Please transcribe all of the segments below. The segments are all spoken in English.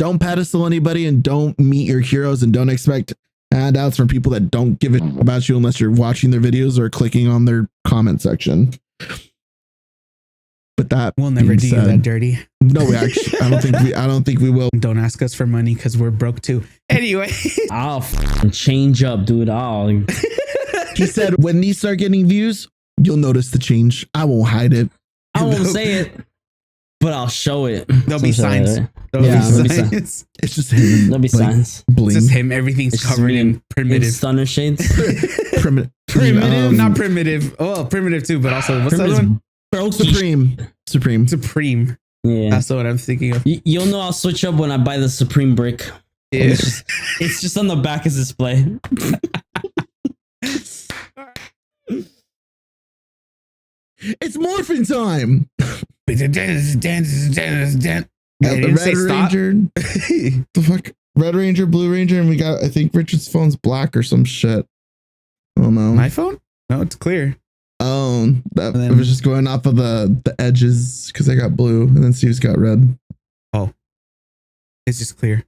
don't pedestal anybody and don't meet your heroes and don't expect handouts from people that don't give a about you unless you're watching their videos or clicking on their comment section. But that we'll never do you that dirty. No, we actually, I don't think we will. Don't ask us for money because we're broke too. Anyway, I'll change up, dude. He said, when these start getting views, you'll notice the change. I won't hide it. I won't say it, but I'll show it. There'll be signs. There'll be signs. It's just him. There'll be signs. It's just him. Everything's covered in primitive stunner shades. Primitive, not primitive. Oh, primitive too, but also what's the other one? Supreme. Yeah, that's what I'm thinking of. You'll know I'll switch up when I buy the Supreme brick. Yeah. It's just on the back of display. It's morphin' time. Got the Red Ranger. The fuck? Red Ranger, Blue Ranger, and we got, I think Richard's phone's black or some shit. Oh no. My phone? No, it's clear. Oh, that it was just going off of the edges because I got blue and then Steve's got red. Oh. It's just clear.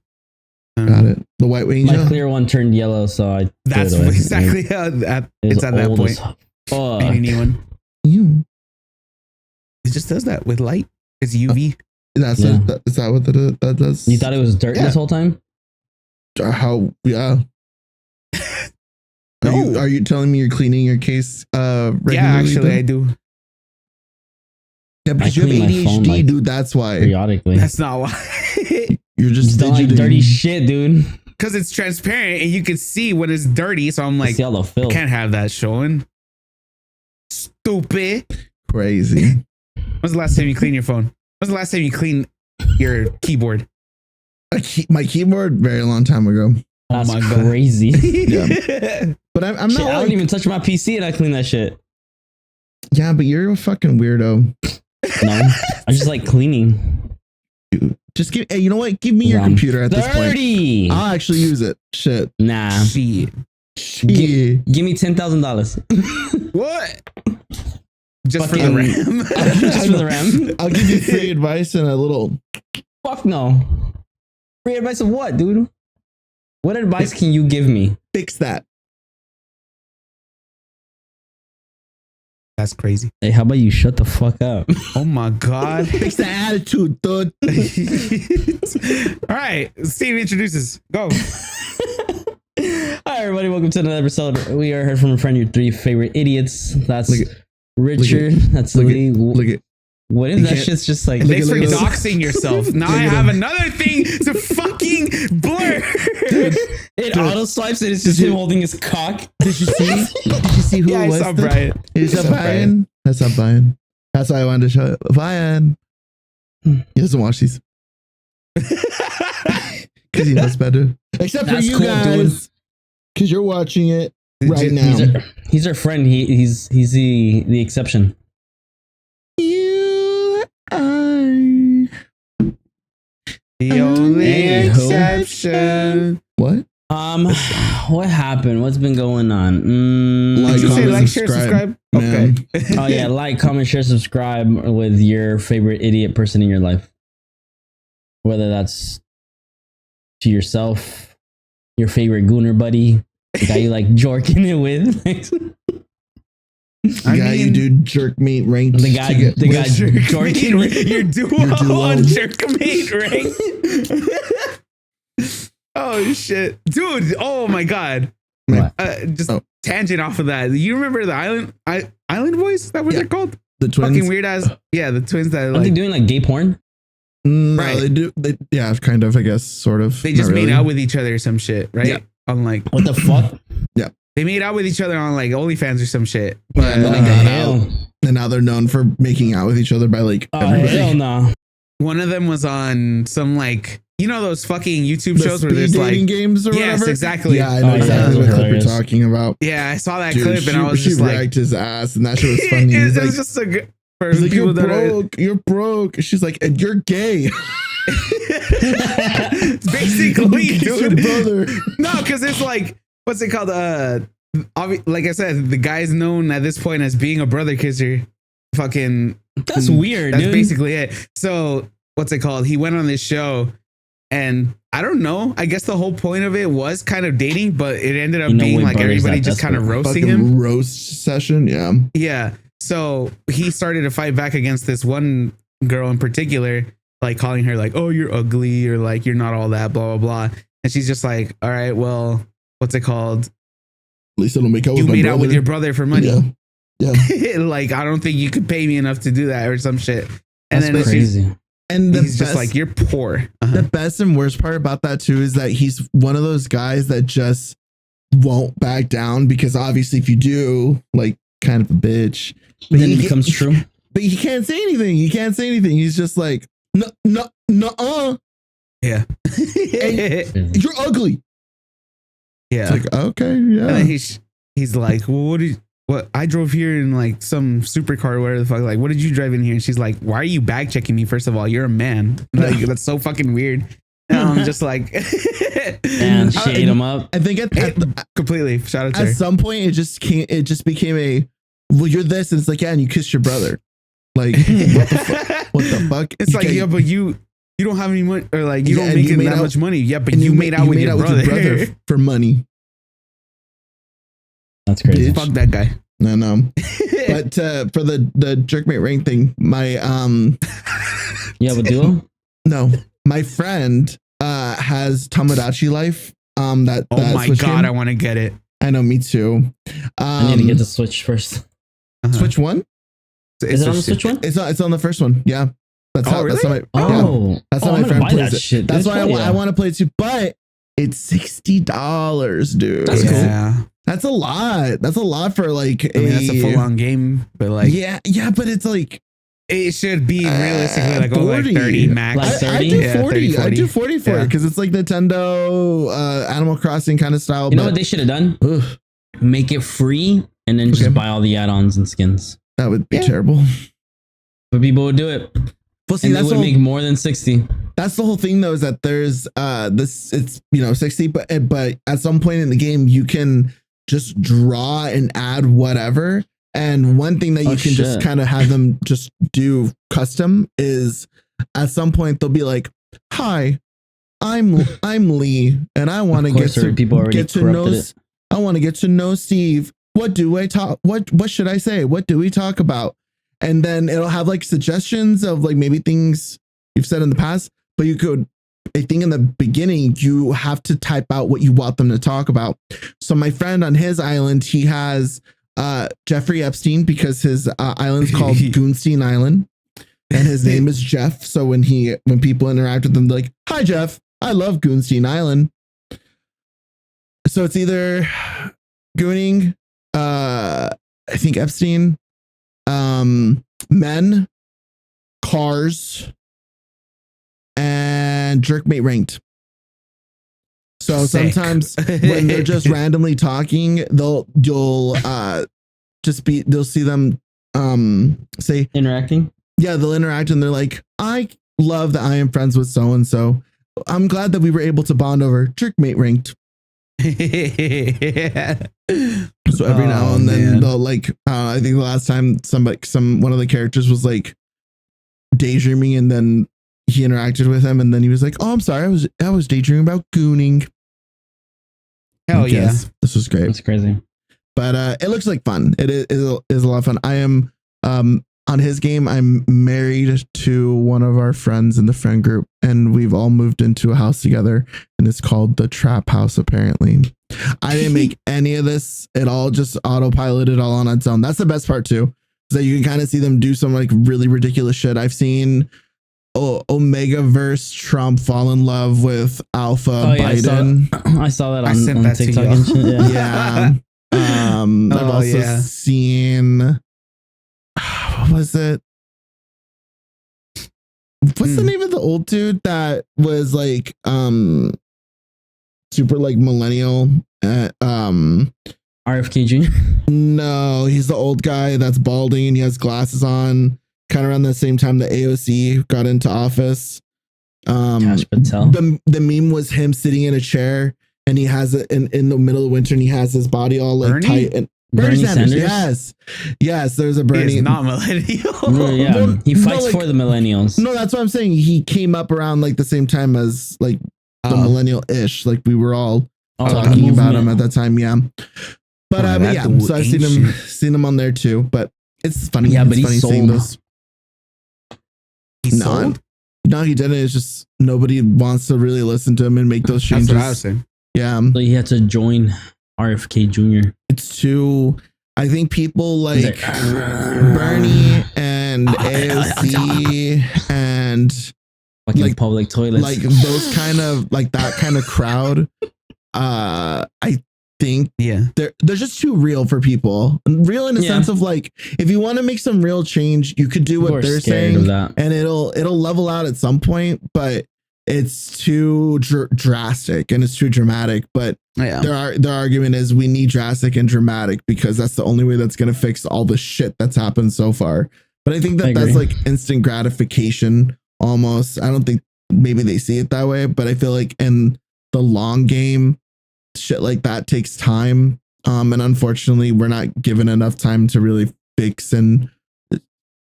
Got it. The White Ranger. My clear one turned yellow, so that's exactly how it's at that point. I need a new one. It just does that with light. It's UV. Is that what that does? You thought it was dirt this whole time? How? Yeah. Are you telling me you're cleaning your case regularly? Yeah, actually, I do. Yeah, because you have ADHD, dude. That's why. Periodically. That's not why. You're just like dirty shit, dude. Because it's transparent and you can see when it's dirty. So I'm like, I can't have that showing. Stupid. Crazy. When's the last time you cleaned your phone? When's the last time you cleaned your keyboard? My keyboard, very long time ago. That's crazy. Yeah. But I'm not. I don't even touch my PC and I clean that shit. Yeah, but you're a fucking weirdo. No, I just like cleaning. Dude, just give. Hey, you know what? Give me your computer at this point. I'll actually use it. Shit. Nah. Shit. Give me $10,000. What? Just for the RAM. Just for the RAM. I'll give you free advice and a little. Fuck no. Free advice of what, dude? What advice can you give me? Fix that. That's crazy. Hey, how about you shut the fuck up? Oh my God. Fix the attitude, dude. All right. Steve introduces. Go. Hi, everybody. Welcome to another episode. We are heard from a friend, your three favorite idiots. That's Richard. That's Lee. Look at. What if that shit's just like... Thanks for doxing yourself. Now I have another thing to fucking blur. Dude, it auto swipes and it's just him holding his cock. Did you see? Did you see who it was? I saw Brian. Is that Brian? That's not Brian. That's why I wanted to show it. Brian. He doesn't watch these. Because he knows better. Except for you guys. Because you're watching it right now. He's our friend. He's the exception. The only exception. What? What happened? What's been going on? Did you say like, share, subscribe? Okay. Oh yeah, like, comment, share, subscribe with your favorite idiot person in your life. Whether that's to yourself, your favorite gooner buddy, the guy you like jorking it with. The guy you do jerk meat ranked. The guy jorking your duo on jerk meat ranked. Oh shit, dude! Oh my God! Just tangent off of that. You remember the Island Boys? Is that what they're called? The twins. Fucking weird ass. Yeah, the twins that are they doing like gay porn? No, right. They do. Kind of. I guess, sort of. They just made out with each other or some shit, right? Yeah. I'm like, what the fuck? Yeah. They made out with each other on like OnlyFans or some shit. But and now they're known for making out with each other by like everybody. Hell no. One of them was on some like, you know, those fucking YouTube shows where there's like games or whatever. Yes, exactly. Yeah, I know exactly what clip you're talking about. Yeah, I saw that clip and I was just like, she racked his ass and that shit was funny. It was just so good. For people that broke. You're broke. She's like, and you're gay. Basically, dude. Your brother. No, because it's like, what's it called? Like I said, the guy's known at this point as being a brother kisser. Fucking, that's weird. That's dude. basically it. So what's it called? He went on this show, And I don't know. I guess the whole point of it was kind of dating, but it ended up You know, being Wade like Barter's everybody that just kind of desperate. roasting Fucking him. roast session. Yeah. Yeah. So he started to fight back against this one girl in particular, like calling her like, "Oh, you're ugly," or like, "You're not all that," blah, blah, blah. And she's just like, "All right, well, what's it called? At least I don't make out You with my made brother. out with your brother for money." Yeah. Yeah. Like, I don't think you could pay me enough to do that or some shit. And That's then crazy. And the he's best, just like, "You're poor." the best and worst part about that too is that he's one of those guys that just won't back down, because obviously if you do, like, kind of a bitch, but Then it becomes true. But he can't say anything. He can't say anything. He's just like, no, Yeah. you're ugly. Yeah. It's like, okay, yeah. And then he's like, "Well, what I drove here in like some supercar, whatever the fuck. Like, what did you drive in here?" And she's like, "Why are you bag checking me? First of all, you're a man." Like, that's so fucking weird. And I'm just like, And she ate him up. I think completely. Shout out to at her. some point it just became a, well, you're this, and it's like, yeah, and you kissed your brother. Like, what the fuck? It's like, can't- yeah, but you don't have any money, or like, you Yeah, don't and make you that made out- much money. Yeah, but and you made out with your brother. for money. That's crazy. Bitch. Fuck that guy. No. But for the jerkmate ring thing, my You have a duo? no, my friend has Tomadachi Life. That Oh my Switch god, game. I want to get it. I know, me too. I need to get the Switch first. Switch one. Is it on the Switch one? It's on the first one. Yeah, that's Oh, how. That's how really? my, yeah, that's how I'm my gonna friend buy plays that it. shit, That's dude. why Hell I yeah. want to play it too. But it's $60, dude. That's cool. Yeah. That's a lot. That's a lot for like I mean, that's a full on game, but like, yeah, but it's like it should be realistically like, 40. 30 max. Like I 30? do Yeah, 40. 30, I do 40 for it because it's like Nintendo Animal Crossing kind of style. You know what they should have done? Ugh, Make it free and then just Okay. buy all the add-ons and skins. that would be Yeah. terrible. But people would do it. Well, see, And they that's would the make more than 60. that's the whole thing though, is that there's this, it's 60, but at some point in the game you can just draw and add whatever. And one thing that you can just shit. kind of have them just do custom is at some point they'll be like, "Hi, I'm Lee, and I want to Of course, people already get to know corrupted it. I want to get to know Steve. What do I talk? What should I say? What do we talk about?" And then it'll have like suggestions of like maybe things you've said in the past, but you could, I think in the beginning, you have to type out what you want them to talk about. So my friend on his island, he has Jeffrey Epstein because his island's called Goonstein Island, and his name is Jeff. So when people interact with him, they're like, "Hi Jeff, I love Goonstein Island." So it's either Gooning, I think Epstein, men, cars, and jerkmate ranked. So Sick. sometimes when they're just randomly talking, they'll see them say, Interacting? yeah, they'll interact and they're like, "I love that I am friends with so and so. I'm glad that we were able to bond over jerkmate ranked." So every now and then they'll like, I think the last time one of the characters was like daydreaming, and then he interacted with him, and then he was like, "Oh, I'm sorry, I was daydreaming about gooning." Hell yeah. This was great. That's crazy. But it looks like fun. It is a lot of fun. I am on his game. I'm married to one of our friends in the friend group, and we've all moved into a house together, and it's called the Trap House. Apparently, I didn't make any of this. It all just autopiloted all on its own. That's the best part too, is that you can kind of see them do some like really ridiculous shit. I've seen Omegaverse Trump fall in love with Alpha Biden. I saw that I on sent that to TikTok you. and shit. Yeah. Yeah. I've also seen, what was it? What's the name of the old dude that was like super like millennial? RFK Jr. No, he's the old guy that's balding and he has glasses on, kind of around the same time the AOC got into office. Cash Patel. The meme was him sitting in a chair, and he has it in the middle of winter, and he has his body all like Bernie? tight. And Bernie Sanders. Yes. There's a Bernie. He is not millennial. Yeah, Well, he fights like, for the millennials. No, that's what I'm saying. He came up around like the same time as like the millennial-ish. Like we were all talking about him at that time. Yeah. But yeah, so I've seen him on there too. But it's funny. Yeah, but it's funny seeing those. No, he didn't. It's just nobody wants to really listen to him and make those changes. That's what I was saying. Yeah. So he had to join RFK Jr. It's too. I think people like Bernie and AOC and like public toilets, like those kind of like that kind of crowd. I think they're just too real for people. Real in the sense of like, if you want to make some real change, you could do what they're saying, and it'll level out at some point. But it's too drastic and it's too dramatic. But their argument is we need drastic and dramatic because that's the only way that's going to fix all the shit that's happened so far. But I think that's like instant gratification almost. I don't think maybe they see it that way, but I feel like in the long game, shit like that takes time. And unfortunately, we're not given enough time to really fix and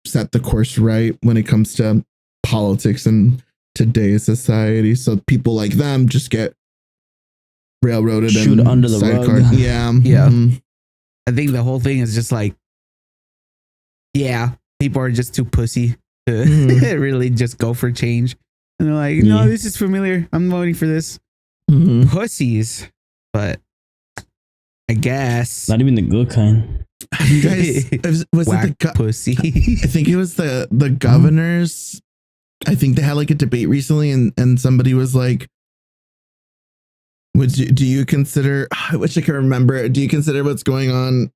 set the course right when it comes to politics in today's society. So people like them just get railroaded shoot and under the rug. Yeah. I think the whole thing is just like, people are just too pussy to really just go for change. And they're like, no, this is familiar. I'm voting for this. Pussies. But I guess not even the good kind. You guys, was it the pussy? I think it was the governors. I think they had like a debate recently, and somebody was like, do you consider? I wish I could remember. Do you consider what's going on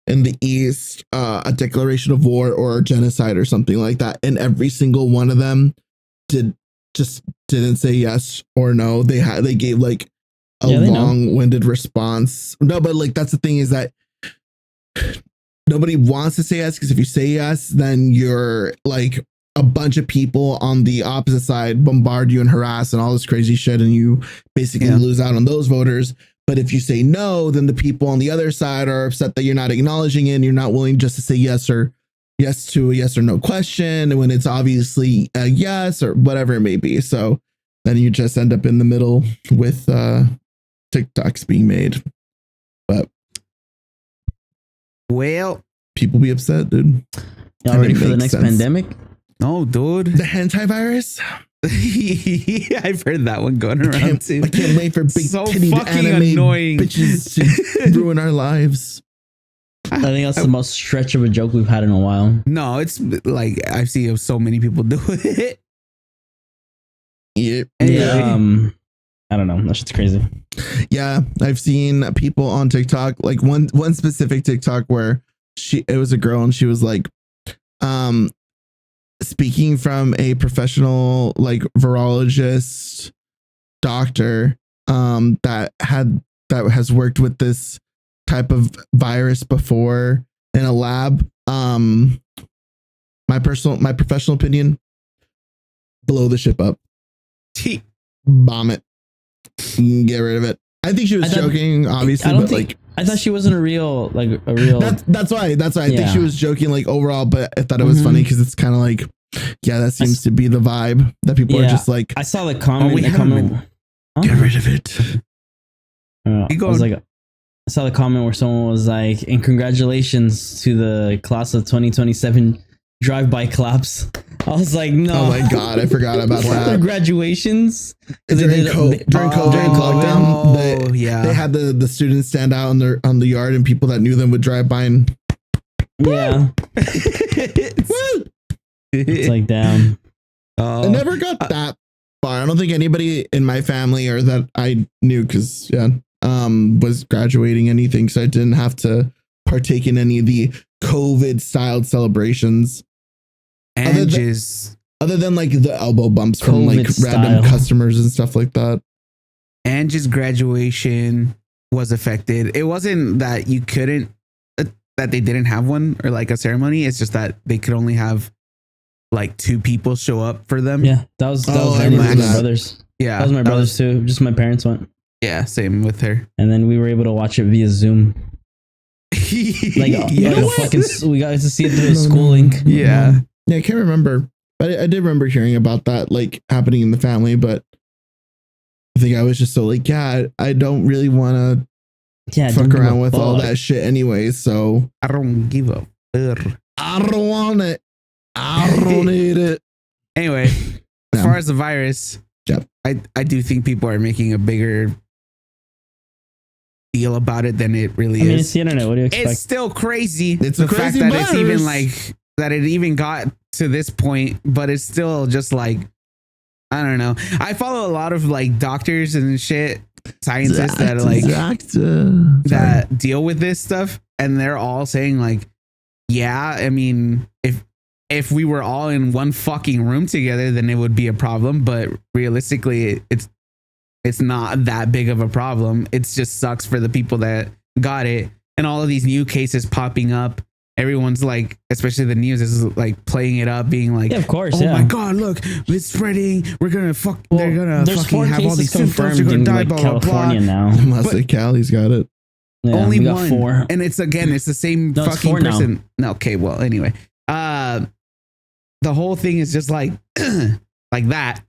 in the East a declaration of war or genocide or something like that? And every single one of them didn't say yes or no. They gave like a long-winded response. No, but like that's the thing is that nobody wants to say yes, because if you say yes, then you're like a bunch of people on the opposite side bombard you and harass and all this crazy shit, and you basically lose out on those voters. But if you say no, then the people on the other side are upset that you're not acknowledging it and you're not willing just to say yes to a yes or no question, and when it's obviously a yes or whatever it may be. So then you just end up in the middle with TikToks being made. But people be upset, dude. Y'all ready for the next pandemic? Oh, dude. The Hantavirus? I've heard that one going around too. I can't wait for big titty anime annoying bitches to ruin our lives. I think that's the most stretch of a joke we've had in a while. No, it's like I've seen so many people do it. Yep. Yeah. I don't know. That shit's crazy. Yeah, I've seen people on TikTok, like one specific TikTok where it was a girl and she was like, speaking from a professional like virologist doctor that has worked with this type of virus before in a lab. My professional opinion, blow the ship up. Bomb it. Get rid of it. I think she was joking, obviously, but like I thought she wasn't a real. That's why I think she was joking like overall, but I thought it was funny because it's kind of like, that seems to be the vibe that people are just like. I saw the comment. Get rid of it. I saw the comment where someone was like, "And congratulations to the class of 2027 drive-by claps." I was like, no. Oh my God, I forgot about that. Their graduations. During COVID lockdown, they had the students stand out on the yard, and people that knew them would drive by and it's like, damn. I never got that far. I don't think anybody in my family or that I knew, because was graduating anything, so I didn't have to partake in any of the COVID styled celebrations. Other than like the elbow bumps from COVID like style. random customers and stuff like that. Angie's graduation was affected. It wasn't that you couldn't, that they didn't have one or like a ceremony. It's just that they could only have like 2 people show up for them. Yeah, that was my brothers. Yeah, that was my brothers too. Just my parents went. Yeah, same with her. And then we were able to watch it via Zoom. Like, Yeah. like a fucking, we got to see it through a school link. Yeah. Yeah, I can't remember, but I did remember hearing about that like happening in the family. But I think I was just so like, yeah, I don't really want to Yeah, fuck around with all that shit anyway. So I don't give a fuck. I don't want it. I don't need it. Anyway, as far as the virus, Yep. I do think people are making a bigger deal about it than it really I mean, is. it's the internet. What do you expect? It's still crazy. It's the a crazy fact that it's even virus. like that it even got to this point, but it's still just like, I don't know. I follow a lot of like doctors and shit, scientists that like that deal with this stuff, and they're all saying like, yeah, I mean, if we were all in one fucking room together, then it would be a problem. But realistically, it's not that big of a problem. It just sucks for the people that got it, and all of these new cases popping up. Everyone's like, especially the news is like playing it up, being like, Yeah, of course. oh my god, look, it's spreading. We're gonna fuck. Well, they're gonna there's fucking 4 have all cases these symptoms. confirmed You're gonna in die. like Blah blah blah. California now. Unless But- Cali's got it. Yeah, Only we got one, 4. and it's the same No, it's fucking 4 now. person. No, okay, well, anyway, the whole thing is just like, like that.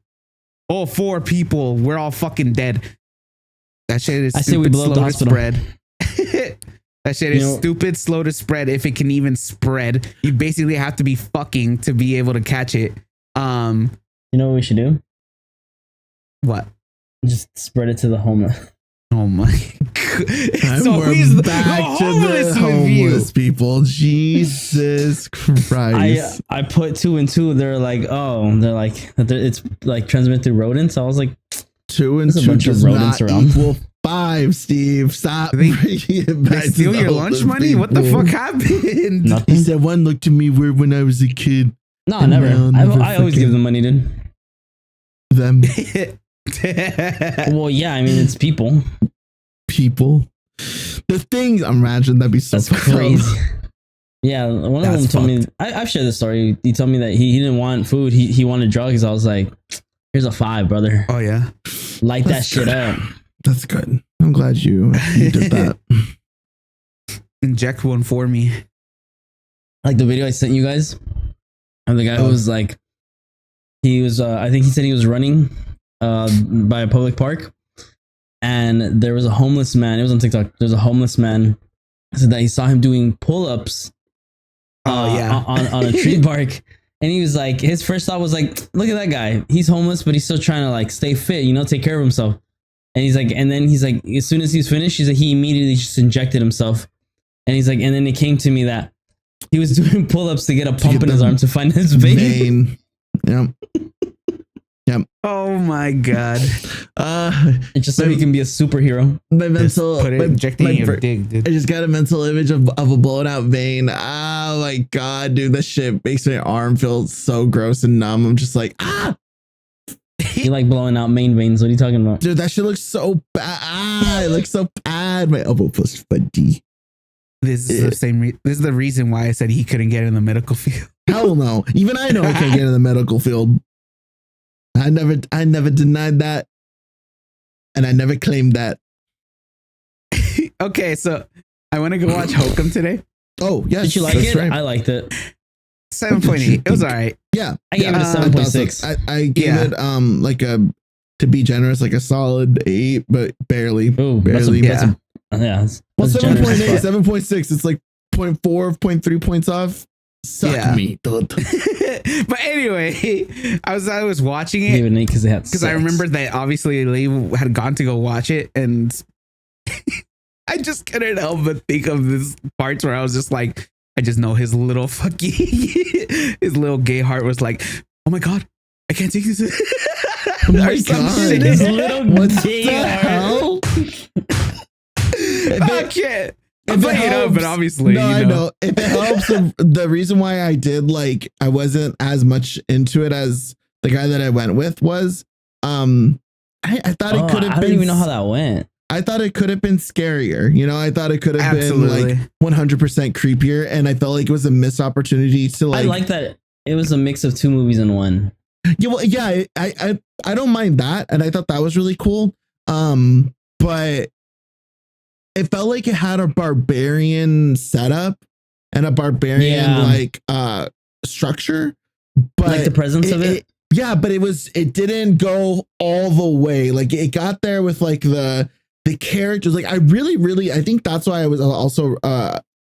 Oh, 4 people, we're all fucking dead. That shit is I say we stupid, blow up the slow to hospital. spread. That shit is stupid, slow to spread. If it can even spread, you basically have to be fucking to be able to catch it. You know what we should do? What? Just spread it to the homeless. Oh my god! And So we're he's back to the review. homeless people. Jesus Christ. I put 2 and 2. They're like, oh, they're like, it's like transmitted through rodents. I was like, 2 and There's a 2 bunch of does rodents not around. equal 5, Steve. Stop. They- bringing it back They to steal the your lunch homeless money? What the people. fuck happened? He nothing. said one looked at me weird when I was a kid. No, And never. they'll never I always give them money, dude. Them Well, yeah, I mean, it's people. people. The things, imagine that'd be so That's fucked up. crazy. Yeah, one of That's them told me, I've shared this story. He told me that he didn't want food. He wanted drugs. I was like, here's a 5, brother. Oh yeah. Light that That's shit good. up. That's good. I'm glad you did that. Inject one for me. Like the video I sent you guys. And the guy was like, he was, I think he said he was running by a public park. And there was a homeless man. It was on TikTok. There's a homeless man. Said that he saw him doing pull-ups. On a tree bark. And he was like, his first thought was like, look at that guy. He's homeless, but he's still trying to like stay fit, take care of himself. And he's like, and then he's like, as soon as he's finished, he's like, he immediately just injected himself. And he's like, and then it came to me that he was doing pull-ups to get a pump in his arm to find his vein. Yep. Oh my god. It's just so he can be a superhero. My mental, Put it injecting your dick, I dude. just got a mental image of a blown out vein. Oh my god, dude, that shit makes my arm feel so gross and numb. I'm just like, You like blowing out main veins. What are you talking about? dude, that shit looks so bad. It looks so bad. My elbow feels funny. This is the same. This is the reason why I said he couldn't get in the medical field. Hell no. Even I know I can't get in the medical field. I never denied that, and I never claimed that. Okay, so I want to go watch Hokum today. Oh yes, Did you like that's it? right. I liked it. 7.8. It was all right. Yeah, I gave it a thought 7.6. so. I gave it like a, to be generous, like a solid 8, but barely. Ooh, Barely. yeah. That's Well, that's generous 7.8, as fuck. 7.6. It's like 0.4, 0.3 points off. Suck Yeah. me. But anyway, I was watching I gave it it an 8 because they had because I remembered that obviously Lee had gone to go watch it, and I just couldn't help but think of this parts where I was just like, I just know his little fucking his little gay heart was like, oh my god, I can't take this. Oh my Or some God. shit. His little What gay the heart. hell? I can't. I'm If it playing it up, helps- but obviously, no, you I know. know. If it helps, the reason why I did like I wasn't as much into it as the guy that I went with was, I thought it could have I been. don't even know how that went. I thought it could have been scarier. I thought it could have Absolutely. been like 100% creepier, and I felt like it was a missed opportunity to I like that it was a mix of 2 movies in one. Yeah, well, yeah, I don't mind that, and I thought that was really cool. But it felt like it had a barbarian setup and a barbarian like structure, but like the presence of it. Yeah, but it didn't go all the way. Like it got there with like the characters. Like I really I think that's why I was also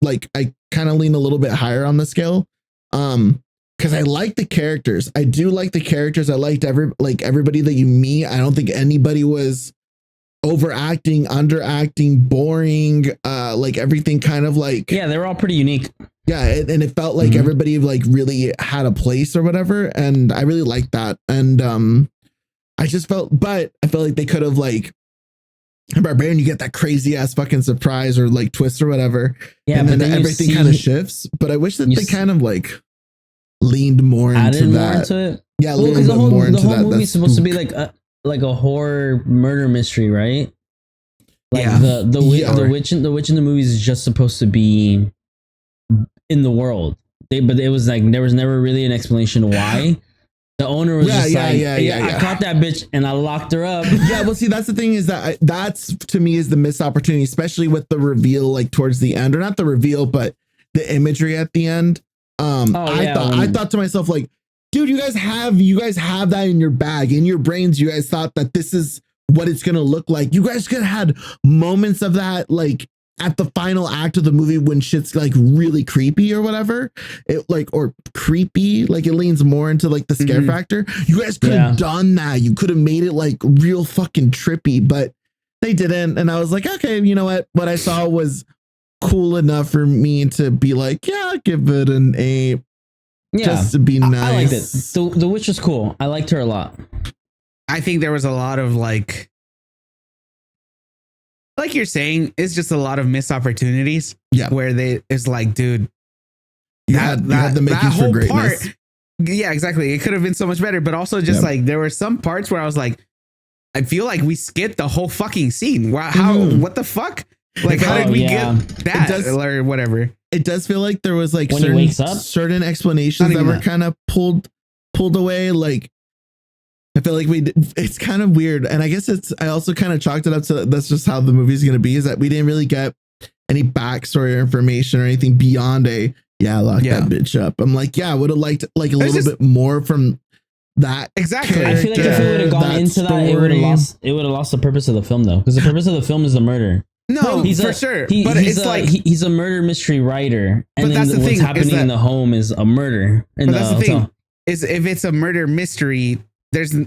like I kind of lean a little bit higher on the scale. Because I like the characters. I do like the characters. I liked everybody that you meet. I don't think anybody was overacting, underacting, boring. Like everything kind of like, yeah, they were all pretty unique. Yeah, and it felt like everybody like really had a place or whatever, and I really liked that. And I just felt, but I felt like they could have like Barbarian, you get that crazy ass fucking surprise or like twist or whatever, yeah, and then everything kind of shifts. But I wish that they kind of like leaned more into that. Yeah, because the whole movie's supposed to be like a horror murder mystery, right? Like the witch in the movies is just supposed to be in the world, but it was like there was never really an explanation why. The owner was I caught that bitch and I locked her up. Yeah, well, see, that's the thing is that that's to me is the missed opportunity, especially with the reveal like towards the end, or not the reveal, but the imagery at the end. I thought to myself like, dude, you guys have that in your bag, in your brains. You guys thought that this is what it's gonna look like. You guys could have had moments of that like at the final act of the movie when shit's like really creepy or whatever, it like, or creepy, like it leans more into like the scare factor. You guys could have done that. You could have made it like real fucking trippy, but they didn't. And I was like, okay, you know what I saw was cool enough for me to be like, yeah, I'll give it an A. Yeah, just to be nice. I liked it. The witch was cool. I liked her a lot. I think there was a lot of like you're saying, it's just a lot of missed opportunities. Yeah, where it's like, dude, you had the makings for greatness. Yeah, exactly. It could have been so much better, but also just like there were some parts where I was like, I feel like we skipped the whole fucking scene. Wow, what the fuck? Like, how did we get that or whatever? It does feel like there was like when he wakes up, certain explanations that were kind of pulled away. Like, I feel like it's kind of weird. And I guess I also kind of chalked it up to that's just how the movie's going to be, is that we didn't really get any backstory or information or anything beyond lock that bitch up. I'm like, I would have liked like a little bit more from that. Exactly. I feel like if it would have gone into that, it would have lost the purpose of the film though. Because the purpose of the film is the murder. No, for sure. But it's like he's a murder mystery writer, and then what's happening in the home is a murder. But that's the thing is, if it's a murder mystery, there's no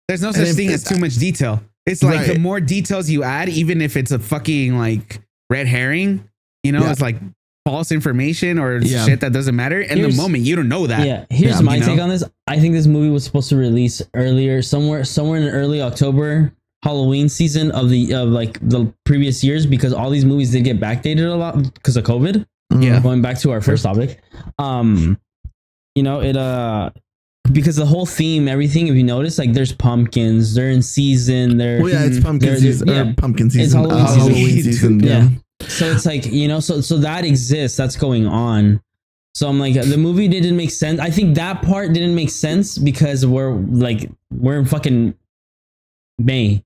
such thing as too much detail. It's like the more details you add, even if it's a fucking like red herring, it's like false information or shit that doesn't matter. And the moment you don't know that. Yeah. Here's my take on this. I think this movie was supposed to release earlier, somewhere in early October. Halloween season of the previous years, because all these movies did get backdated a lot because of COVID. Yeah. Going back to our first topic. Because the whole theme, everything, if you notice, like there's pumpkins, they're in season, it's pumpkin season. Pumpkin season. It's Halloween season. Yeah. So it's like, so that exists, that's going on. So I'm like, the movie didn't make sense. I think that part didn't make sense because we're in fucking May.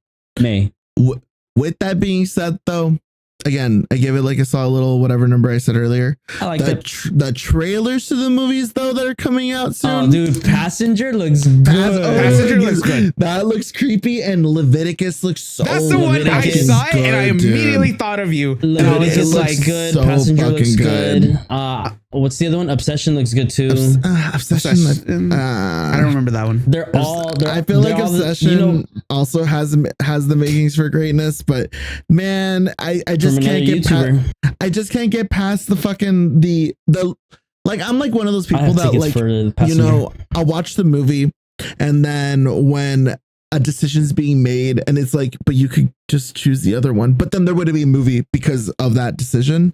With that being said, though, again, I gave it like a solid little whatever number I said earlier. I like the trailers to the movies though that are coming out soon. Oh, dude, Passenger looks good. Passenger looks good. That looks creepy, and Leviticus looks so. That's the one I saw it, and I immediately thought of you. Leviticus looks good. So Passenger looks good. What's the other one? Obsession looks good too. Obsession. I don't remember that one. I feel like Obsession also has the makings for greatness, but man, I just can't get past. I just can't get past the fucking the like. I'm like one of those people that like I'll watch the movie, and then when a decision's being made, and it's like, but you could just choose the other one, but then there wouldn't be a movie because of that decision.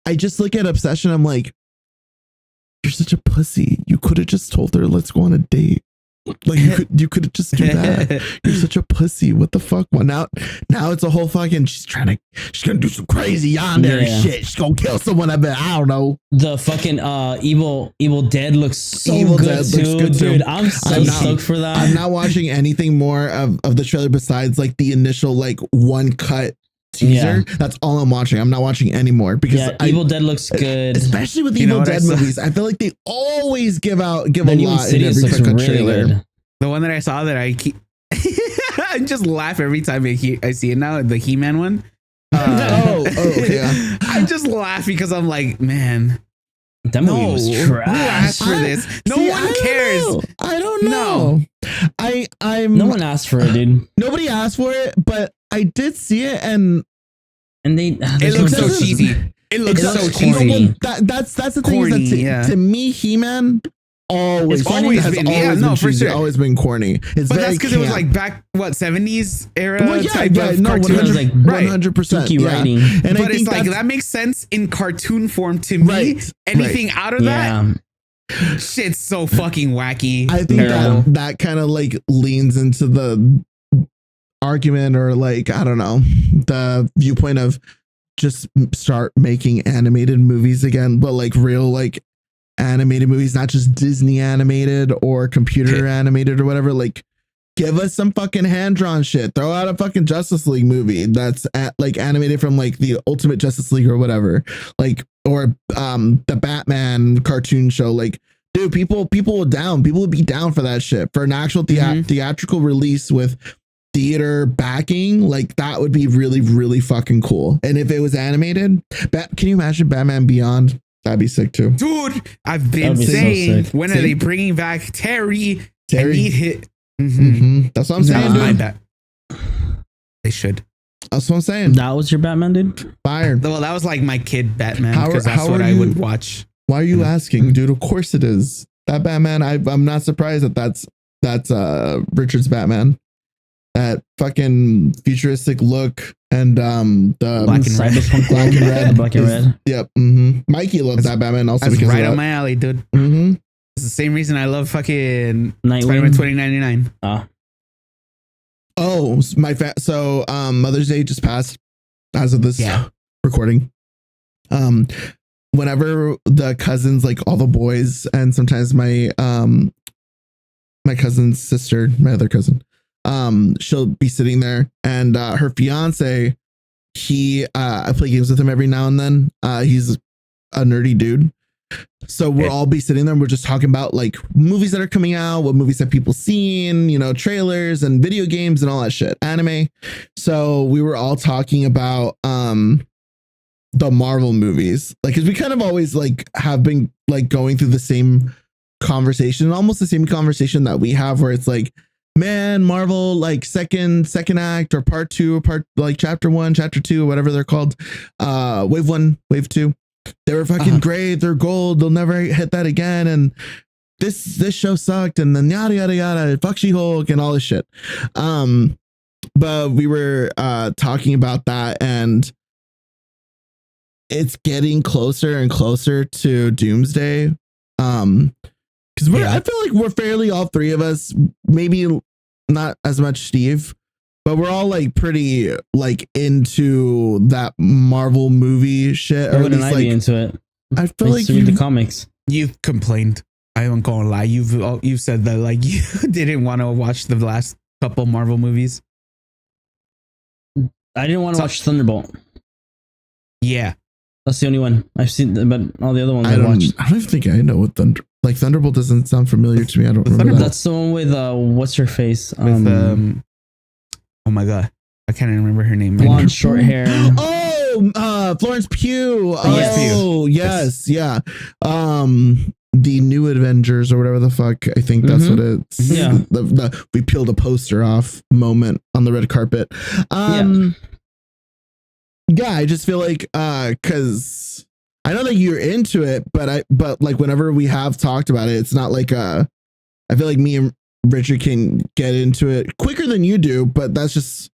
I just look at Obsession. I'm like, you're such a pussy. You could have just told her, let's go on a date. Like you could just do that. You're such a pussy. What the fuck? Well, now it's a whole fucking. She's gonna do some crazy yonder shit. She's gonna kill someone. I don't know. The fucking Evil Dead looks so good too, dude. I'm so stoked for that. I'm not watching anything more of the trailer besides like the initial like one cut teaser, that's all I'm watching. I'm not watching anymore because Evil Dead looks good, especially with Evil Dead movies. I feel like they always give a lot in every fucking trailer. Good. The one that I saw that I keep, I just laugh every time I see it now. The He-Man one. Yeah. I just laugh because I'm like, man, that movie was trash. Who asked for this? No one cares. I don't know. No one asked for it, dude. Nobody asked for it, but I did see it, and it looks so cheesy. It looks so cheesy. That's the thing. Corny, is that to me, He-Man always been for sure. Always been corny. But that's because it was like back 70s era type of cartoon. It was like 100% writing. And but it's like that makes sense in cartoon form to me. Anything out of that, shit's so fucking wacky. I think that kind of like leans into the argument, or like, I don't know, the viewpoint of just start making animated movies again, but like real like animated movies, not just Disney animated or computer animated or whatever. Like, give us some fucking hand-drawn shit. Throw out a fucking Justice League movie that's like animated from like the Ultimate Justice League or whatever, like, or the Batman cartoon show. Like, dude, people would be down for that shit, for an actual theatrical release with theater backing. Like, that would be really, really fucking cool. And if it was animated, can you imagine Batman Beyond? That'd be sick too, dude. I've been saying, when are they bringing back Terry? I need hit. That's what I'm saying, dude. That. They should. That's what I'm saying. That was your Batman, dude? Fire. Well, that was like my kid Batman, because that's what I would watch. Why are you asking, dude? Of course it is. That Batman, I'm not surprised that's Richard's Batman. That fucking futuristic look, and the black and red. Black and red. Yep. Mikey loves that Batman also. That's because right up my alley, dude. It's the same reason I love fucking Spider-Man 2099. Oh, so Mother's Day just passed as of this recording. Whenever the cousins, like all the boys, and sometimes my cousin's sister, my other cousin, she'll be sitting there, and her fiance, I play games with him every now and then. He's a nerdy dude. So we'll all be sitting there and we're just talking about like movies that are coming out, what movies have people seen, trailers and video games and all that shit, anime. So we were all talking about the Marvel movies, like, because we kind of always like have been like going through the same conversation, almost the same conversation that we have, where it's like, man, Marvel, like second act or part 2 or part like chapter 1, chapter 2, whatever they're called, wave 1, wave 2, they were fucking great, they're gold, they'll never hit that again, and this show sucked, and then yada yada yada, fuck She-Hulk and all this shit. But we were talking about that, and it's getting closer and closer to Doomsday. Because I feel like we're fairly, all three of us, maybe not as much Steve, but we're all like pretty like into that Marvel movie shit. Or wouldn't I be into it? I feel like you read the comics. You've complained. I ain't gonna lie. You've said that like you didn't want to watch the last couple Marvel movies. I didn't want to watch Thunderbolt. Yeah, that's the only one I've seen, but all the other ones I watched. I don't even think I know what Thunderbolt doesn't sound familiar to me. I don't remember that. That's the one with what's her face? With, oh my god, I can't even remember her name. Blonde, short hair. Oh, Florence Pugh. Oh, yes, yeah. The New Avengers or whatever the fuck. I think that's what it's. Yeah. The we peeled a poster off moment on the red carpet. Yeah, I just feel like because I know that you're into it, but like whenever we have talked about it, it's not like I feel like me and Richard can get into it quicker than you do, but that's just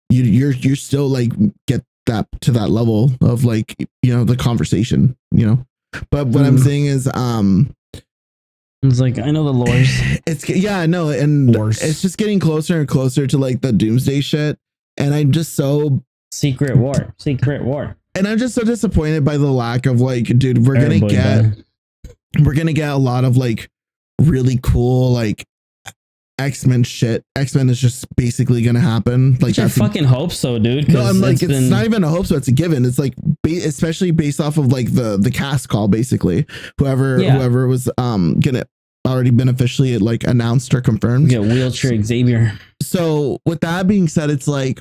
you're still like get that to that level of like the conversation, But what I'm saying is it's like I know the lores. It's and it's just getting closer and closer to like the Doomsday shit, and I'm just so Secret War. And I'm just so disappointed by the lack of like, dude, we're gonna get a lot of like really cool like X-Men shit. X-Men is just basically gonna happen. Like, I fucking hope so, dude. No, I'm like, it's not even a hope, so it's a given. It's like, especially based off of like the cast call, basically. Whoever was gonna already been officially like announced or confirmed. Yeah, wheelchair Xavier. So with that being said, it's like,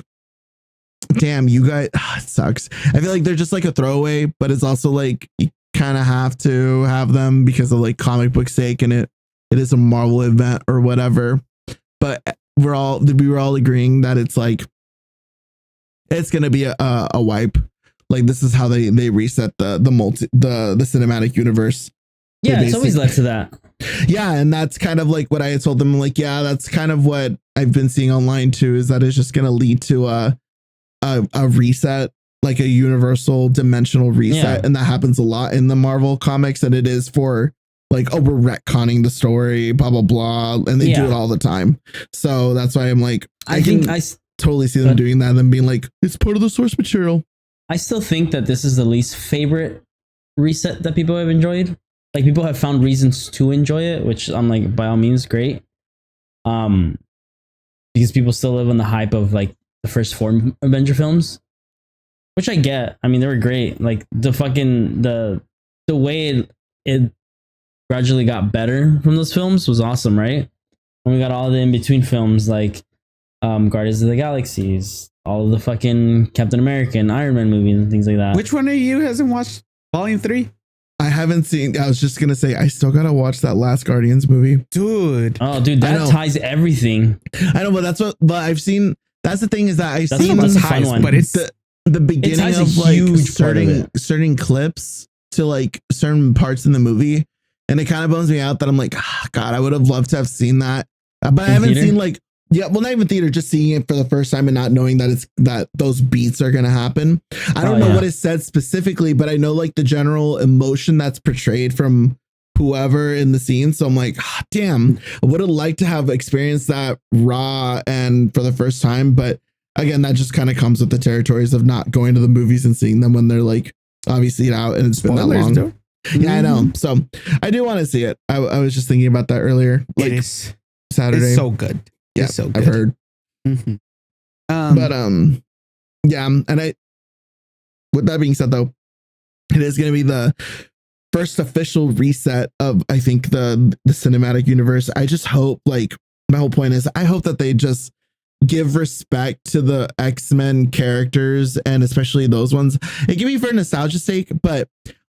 damn, you guys, it sucks. I feel like they're just like a throwaway, but it's also like you kind of have to have them because of like comic book sake, and it is a Marvel event or whatever. But we were all agreeing that it's like, it's gonna be a wipe. Like, this is how they reset the cinematic universe. Yeah, it's always led to that. Yeah, and that's kind of like what I had told them. Like, yeah, that's kind of what I've been seeing online too. Is that it's just gonna lead to a reset, like a universal dimensional reset, and that happens a lot in the Marvel comics. And it is for like, oh, we're retconning the story, blah blah blah, and they do it all the time. So that's why I'm like, I totally see them doing that and then being like, it's part of the source material. I still think that this is the least favorite reset that people have enjoyed. Like, people have found reasons to enjoy it, which I'm like, by all means, great. Because people still live on the hype of like the first 4 Avenger films, which I get. I mean, they were great. Like, the fucking the way it gradually got better from those films was awesome, right? And we got all the in-between films like Guardians of the Galaxies, all of the fucking Captain America and Iron Man movies and things like that. Which one of you hasn't watched Volume 3? I haven't seen. I was just gonna say, I still gotta watch that last Guardians movie, dude. Oh, dude, that ties everything. I know, but I've seen. That's the thing, is that I've seen the fun one, but it's the beginning of like certain clips to like certain parts in the movie, and it kind of bums me out that I'm like, God, I would have loved to have seen that, but I haven't seen like. Yeah, well, not even theater, just seeing it for the first time and not knowing that those beats are gonna happen. I don't know what is said specifically, but I know like the general emotion that's portrayed from whoever in the scene. So I'm like, damn, I would have liked to have experienced that raw and for the first time. But again, that just kind of comes with the territories of not going to the movies and seeing them when they're like obviously out and it's been that long. Yeah, I know. So I do want to see it. I was just thinking about that earlier. Like, it is Saturday. It's so good. Yeah, so good. I've heard. Mm-hmm. Yeah, and with that being said, though, it is going to be the first official reset of, I think, the cinematic universe. I just hope, like, my whole point is, I hope that they just give respect to the X-Men characters, and especially those ones. It can be for nostalgia's sake, but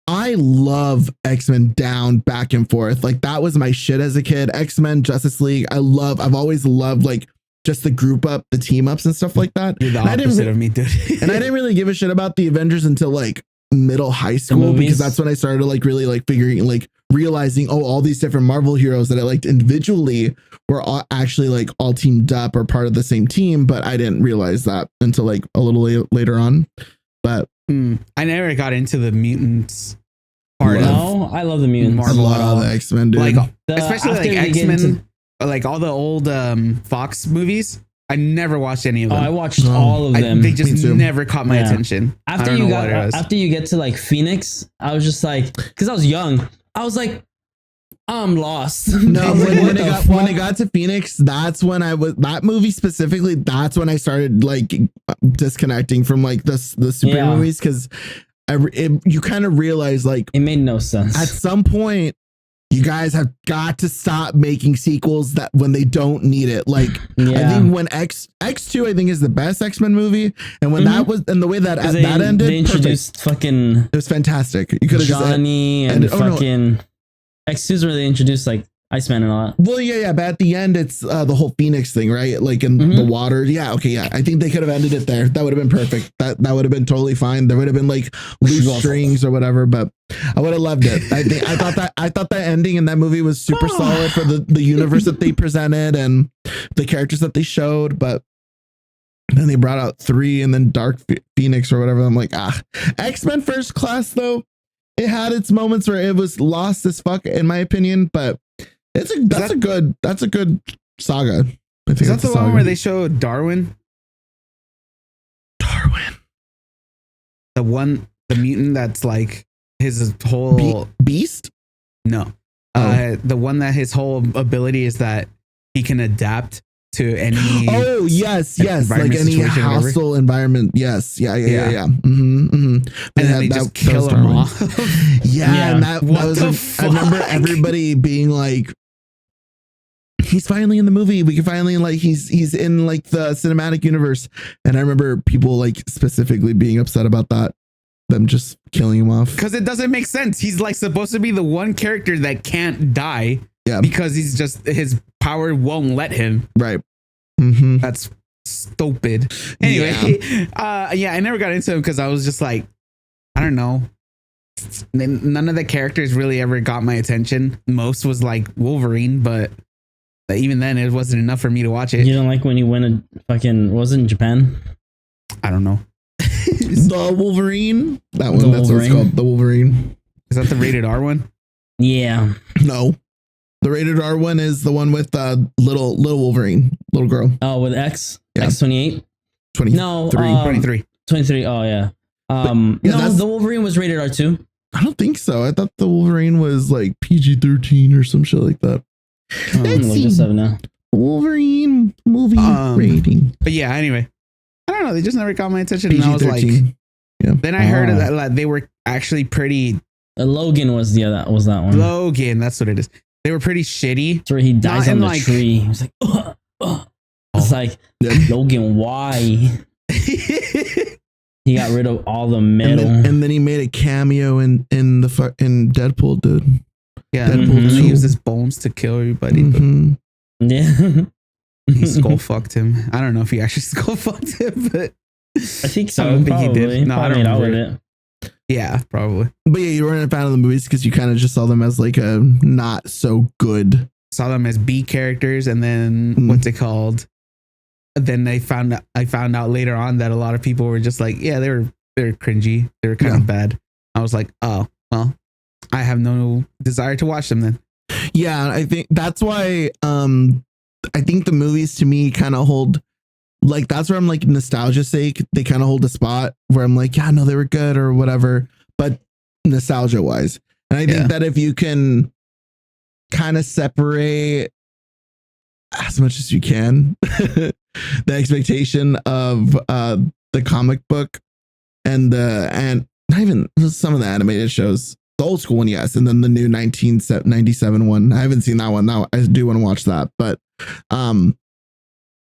I love X-Men down, back and forth. Like, that was my shit as a kid. X-Men, Justice League. I've always loved like just the group up, the team ups and stuff like that. You're the opposite of me, dude. And I didn't really give a shit about the Avengers until like middle high school, because that's when I started like really like figuring, like realizing, oh, all these different Marvel heroes that I liked individually were all actually like all teamed up or part of the same team. But I didn't realize that until like a little later on. But I never got into the mutants part. No, I love the mutants. Marvel, all the X-Men, dude. Like, especially like X-Men, like all the old Fox movies. I never watched any of them. I watched all of them. They just never caught my attention. After you get to like Phoenix, I was just like, because I was young, I was like, I'm lost. No, when it got to Phoenix, that's when that movie specifically, that's when I started like disconnecting from like the super movies, because you kind of realize like it made no sense. At some point, you guys have got to stop making sequels that when they don't need it. Like, I think when X2, I think, is the best X-Men movie, and when that was, and the way that ended, they introduced fucking, it was fantastic. You could have Johnny and fucking X2's where they introduced like Iceman and all that. Well, yeah, but at the end, it's the whole Phoenix thing, right? Like in the water. Yeah, okay, yeah. I think they could have ended it there. That would have been perfect. That would have been totally fine. There would have been like loose strings or whatever, but I would have loved it. I thought that ending in that movie was super solid for the universe that they presented and the characters that they showed. But then they brought out 3 and then Dark Phoenix or whatever. I'm like, X-Men First Class though, it had its moments where it was lost as fuck, in my opinion, but that's a good saga. I think is that the one where they show Darwin? The mutant that's like his whole beast? No. The one that his whole ability is that he can adapt to any. Oh yes, like environment, any situation, whatever. hostile environment. Yes, yeah. And then they just kill him off. Yeah, and that What was. the I remember fuck? everybody being like, "He's finally in the movie. We can finally like he's in like the cinematic universe." And I remember people like specifically being upset about that, them just killing him off. Because it doesn't make sense. He's like supposed to be the one character that can't die. Yeah, Because he's just his power won't let him. right. Mm-hmm. That's stupid. Anyway, I never got into him because I was just like, I don't know. None of the characters really ever got my attention. Most was like Wolverine, but even then, it wasn't enough for me to watch it. You don't like when he went to fucking, was it in Japan? I don't know. The Wolverine. That one. The That's what it's Wolverine. called. The Wolverine. Is that the rated R one? Yeah. No. The rated R one is the one with little Wolverine, little girl. Oh, with X? Yeah. X28? 20. No. 23. 23. Oh, yeah. yeah, No, that's- the Wolverine was rated R2. I don't think so. I thought the Wolverine was like PG-13 or some shit like that. I'm gonna look this up now. Wolverine movie rating. But yeah, anyway. I don't know. They just never got my attention. And I was like, PG-13. then I heard that like, they were actually pretty. Logan was that one. Logan, that's what it is. They were pretty shitty. It's where he dies Not on in, the like- tree. It's like, It's like, Yeah. Logan, why? He got rid of all the metal. And then he made a cameo in Deadpool, dude. Yeah, Deadpool and 2. he used his bones to kill everybody. But Mhm. Yeah. he skull fucked him. I don't know if he actually skull fucked him, but I think so. I don't think he probably. did. No, I Probably don't made out with remember. it. yeah, probably. But yeah, you weren't a fan of the movies because you kind of just saw them as like a not so good. Saw them as B characters, and then Mm. what's it called? Then I found out later on that a lot of people were just like, yeah, they were cringy. They were kind of bad. I was like, oh well, I have no desire to watch them then. Yeah, I think that's why I think the movies to me kind of hold like that's where I'm like nostalgia's sake, they kind of hold a spot where I'm like, yeah, no, they were good or whatever, but nostalgia wise. And I think that if you can kind of separate as much as you can the expectation of the comic book and not even some of the animated shows. The old school one, yes, and then the new 1997 one. I haven't seen that one. Now I do want to watch that, but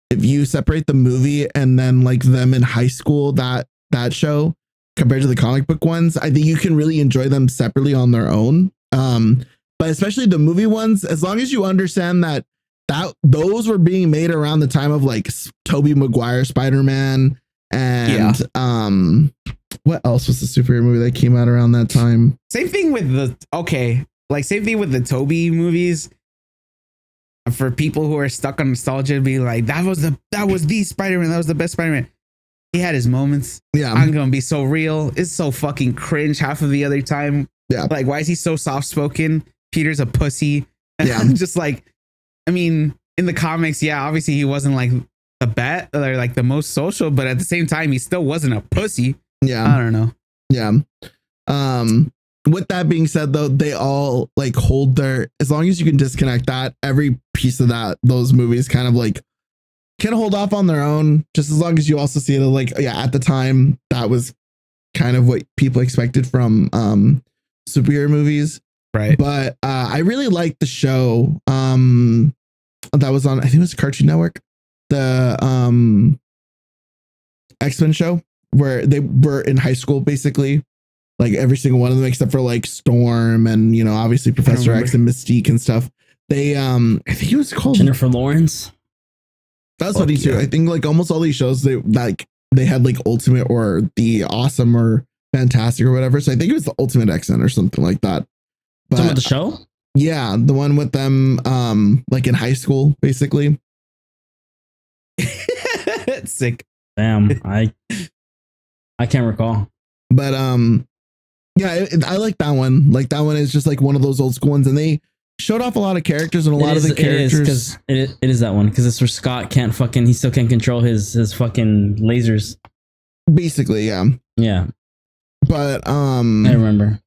if you separate the movie and then like them in high school, that show compared to the comic book ones, I think you can really enjoy them separately on their own. But especially the movie ones, as long as you understand that those were being made around the time of like Tobey Maguire Spider-Man and what else was the superhero movie that came out around that time? Same thing with same thing with the Toby movies. For people who are stuck on nostalgia, be like, that was the Spider-Man, that was the best Spider-Man. He had his moments. Yeah, I'm gonna be so real. It's so fucking cringe half of the other time. Yeah, like why is he so soft spoken? Peter's a pussy. Yeah, just like, I mean, in the comics, yeah, obviously he wasn't like the best or like the most social, but at the same time, he still wasn't a pussy. Yeah, I don't know. Yeah. With that being said, though, they all like hold their, as long as you can disconnect that, every piece of those movies kind of like can hold off on their own, just as long as you also see it like, yeah, at the time that was kind of what people expected from superhero movies. Right. But I really liked the show that was on, I think it was Cartoon Network, the X-Men show where they were in high school, basically. Like every single one of them, except for like Storm and, you know, obviously Professor X and Mystique and stuff. They, I think it was called Jennifer Lawrence. That's funny too. I think like almost all these shows, they had like Ultimate or the Awesome or Fantastic or whatever. So I think it was the Ultimate X-Men or something like that. But Some of the show? Yeah, the one with them, like in high school, basically. Sick. Damn, I can't recall. But yeah, I like that one. Like that one is just like one of those old school ones, and they showed off a lot of characters, and a lot of the characters. It is that one because it's where Scott can't fucking, he still can't control his fucking lasers. Basically, yeah. Yeah. But I remember.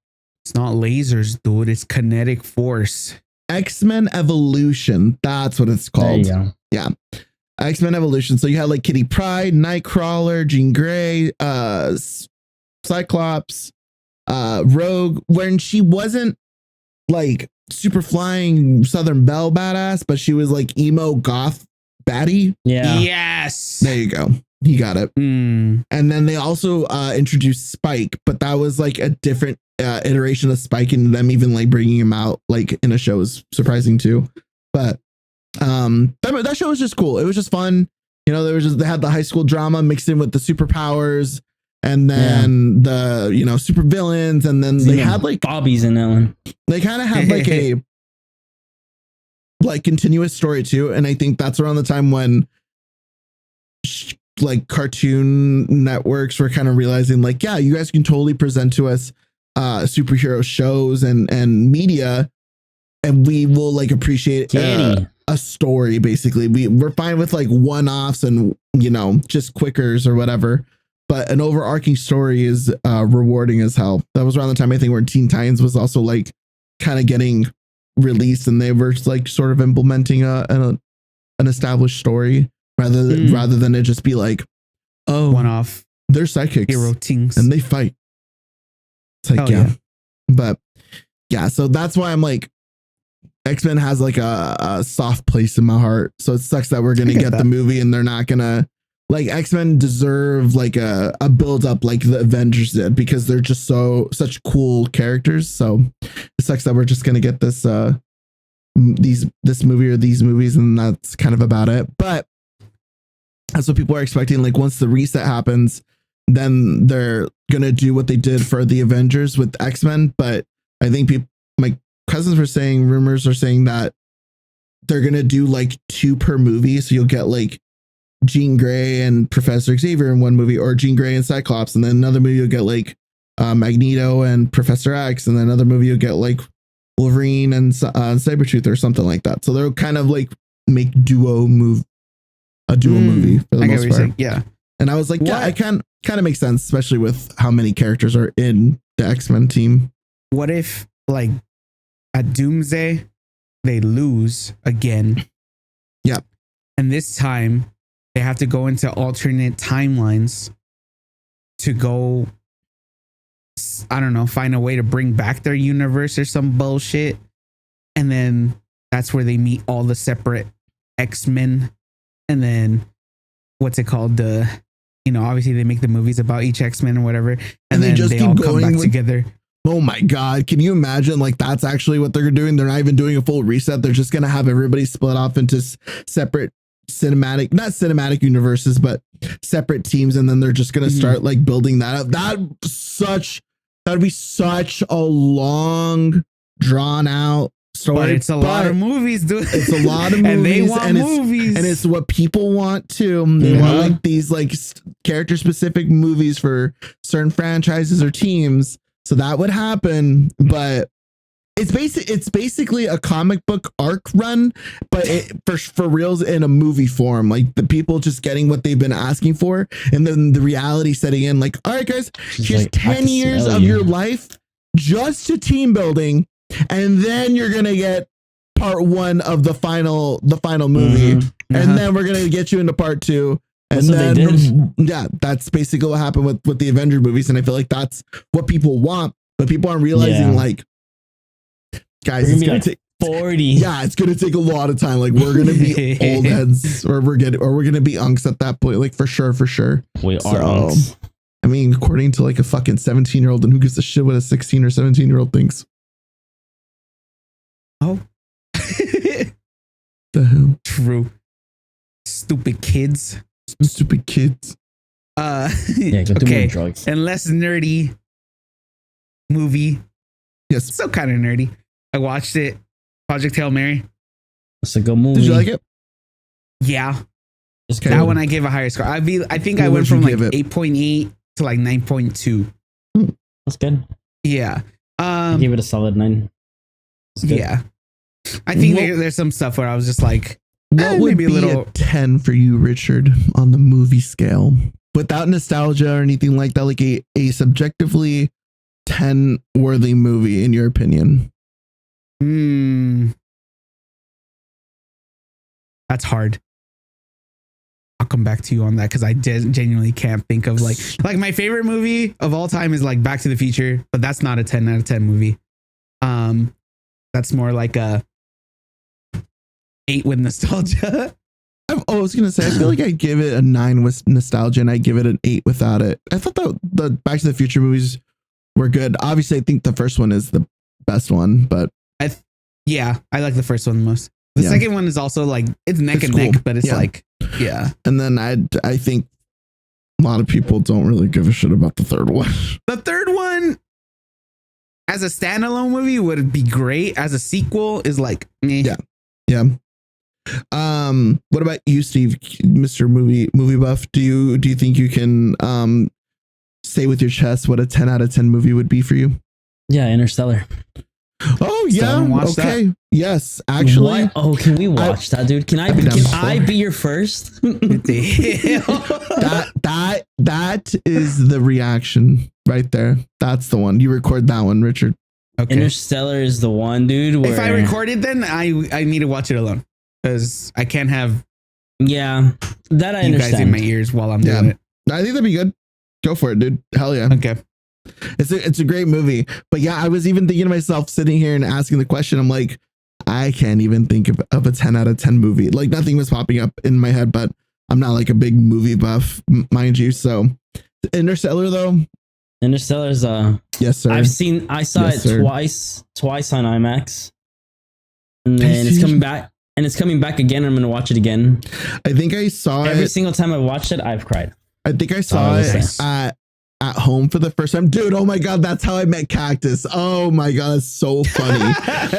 It's not lasers, dude. It's kinetic force. X-Men Evolution. That's what it's There you called. go. Yeah. X-Men Evolution. So you had like Kitty Pryde, Nightcrawler, Jean Grey, Cyclops, Rogue, when she wasn't like super flying Southern Belle badass, but she was like emo goth baddie. Yeah. Yes. There you go. He got it. Mm. And then they also introduced Spike, but that was like a different iteration of Spike, and them even like bringing him out like in a show is surprising too. But that show was just cool. It was just fun. You know, they had the high school drama mixed in with the superpowers, and then the, you know, super villains, and then they had like Bobby's in that one. They kind of had like a like continuous story too, and I think that's around the time when like cartoon networks were kind of realizing like, yeah, you guys can totally present to us superhero shows and media, and we will like appreciate a story. Basically, we're fine with like one-offs and, you know, just quickers or whatever, but an overarching story is rewarding as hell. That was around the time I think where Teen Titans was also like kind of getting released, and they were like sort of implementing an established story rather than it just be like, oh, one off, they're psychics hero teams and they fight. It's like, yeah. But yeah, so that's why I'm like, X-Men has like a soft place in my heart. So it sucks that we're gonna get the movie and they're not gonna, like, X-Men deserve like a build up like the Avengers did, because they're just such cool characters. So it sucks that we're just gonna get this this movie or these movies, and that's kind of about it. But that's what people are expecting. Like, once the reset happens, then they're gonna do what they did for the Avengers with X-Men. But I think my cousins were saying, rumors are saying that they're gonna do like 2 per movie. So you'll get like Jean Grey and Professor Xavier in one movie, or Jean Grey and Cyclops, and then another movie you'll get like Magneto and Professor X, and then another movie you'll get like Wolverine and Sabretooth or something like that. So they'll kind of like make a duo movie for the most part. Yeah. And I was like, yeah, it kind of makes sense, especially with how many characters are in the X-Men team. What if like at Doomsday they lose again? Yeah. And this time they have to go into alternate timelines to go, I don't know, find a way to bring back their universe or some bullshit. And then that's where they meet all the separate X-Men. And then what's it called? You know, obviously they make the movies about each X-Men or whatever. And then they all come back together. Oh my God. Can you imagine? Like, that's actually what they're doing. They're not even doing a full reset. They're just going to have everybody split off into separate not cinematic universes, but separate teams. And then they're just going to start like building that up. That'd be such a long, drawn out story. But it's a lot of movies, dude. It's a lot of movies. And they want movies. And it's what people want too. They want like these like character specific movies for certain franchises or teams. So that would happen, but it's basically a comic book arc run, but for reals in a movie form. Like, the people just getting what they've been asking for, and then the reality setting in. Like, all right, guys, here's like 10 years of your life just to team building, and then you're gonna get part 1 of the final movie, and then we're gonna get you into part 2. And then, yeah, that's basically what happened with the Avenger movies. And I feel like that's what people want, but people aren't realizing, like, guys, it's going to take 40. Yeah, it's going to take a lot of time. Like, we're going to be old heads, or we're going to be unks at that point. Like, for sure. We are unks. I mean, according to like a fucking 17-year-old, and who gives a shit what a 16 or 17-year-old thinks? Oh. The hell? True. Stupid kids. Yeah, go do more drugs. And less nerdy movie. Yes. Still kind of nerdy. I watched it. Project Hail Mary. It's a good movie. Did you like it? Yeah. Okay. That one I gave a higher score. I think I went from like 8.8 to like 9.2. That's good. Yeah. I gave it a solid 9. Yeah. I think there's some stuff where I was just like, what would be a 10 for you, Richard, on the movie scale, without nostalgia or anything like that? Like a subjectively 10 worthy movie, in your opinion? That's hard. I'll come back to you on that because I genuinely can't think of like my favorite movie of all time is like Back to the Future, but that's not a 10 out of 10 movie. That's more like a 8 with nostalgia. I was gonna say I feel like I give it a 9 with nostalgia, and I give it an 8 without it. I thought the Back to the Future movies were good. Obviously, I think the first one is the best one, but yeah, I like the first one the most. The second one is also like it's neck and cool. neck, but it's like And then I think a lot of people don't really give a shit about the third one. The third one, as a standalone movie, would be great. As a sequel, is like yeah. What about you, Steve, Mr. Movie Buff? Do you think you can say with your chest what a 10 out of 10 movie would be for you? Yeah, Interstellar. Oh yeah, okay. That. Yes, actually. What? Oh, can we watch that, dude? Can I be your first? that is the reaction right there. That's the one. You record that one, Richard. Okay. Interstellar is the one, dude. If I record it, then I need to watch it alone because I can't have that I you understand. guys in my ears while I'm doing it. I think that'd be good. Go for it, dude. Hell yeah. Okay. It's a great movie. But yeah, I was even thinking to myself sitting here and asking the question. I'm like, I can't even think of a 10 out of 10 movie. Like nothing was popping up in my head, but I'm not like a big movie buff, mind you. So Interstellar though. Interstellar's yes, sir. I saw it twice on IMAX. And then it's coming back. And it's coming back again. I'm gonna watch it again. I think I saw every single time I watched it, I've cried. I think I saw it at home for the first time. Dude, oh my God, that's how I met Cactus. Oh my God, it's so funny.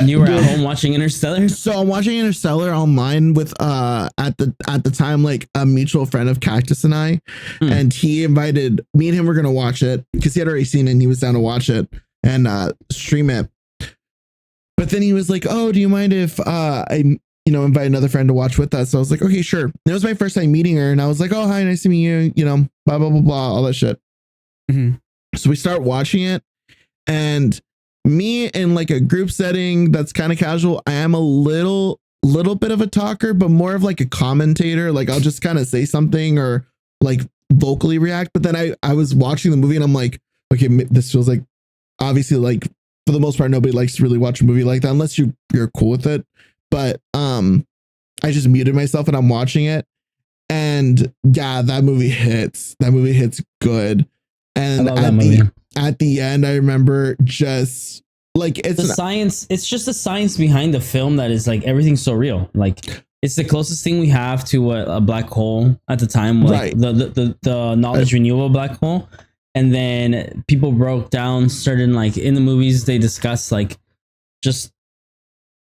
You were at home watching Interstellar? So I'm watching Interstellar online with at the time like a mutual friend of Cactus and I. And he invited me and him were gonna watch it because he had already seen it and he was down to watch it and stream it. But then he was like, oh, do you mind if I invite another friend to watch with us? So I was like, okay, sure. And it was my first time meeting her and I was like, oh, hi, nice to meet you, blah, blah, blah, blah, all that shit. Mm-hmm. So we start watching it, and me in like a group setting that's kind of casual, I am a little bit of a talker, but more of like a commentator. Like I'll just kind of say something or like vocally react. But then I was watching the movie and I'm like, okay, this feels like obviously like for the most part, nobody likes to really watch a movie like that unless you're cool with it. But I just muted myself and I'm watching it. And yeah, that movie hits. That movie hits good. And at the end, I remember just like it's the science. It's just the science behind the film that is like everything's so real. Like it's the closest thing we have to a black hole at the time. Like right. The knowledge renewable black hole. And then people broke down certain like in the movies they discuss like just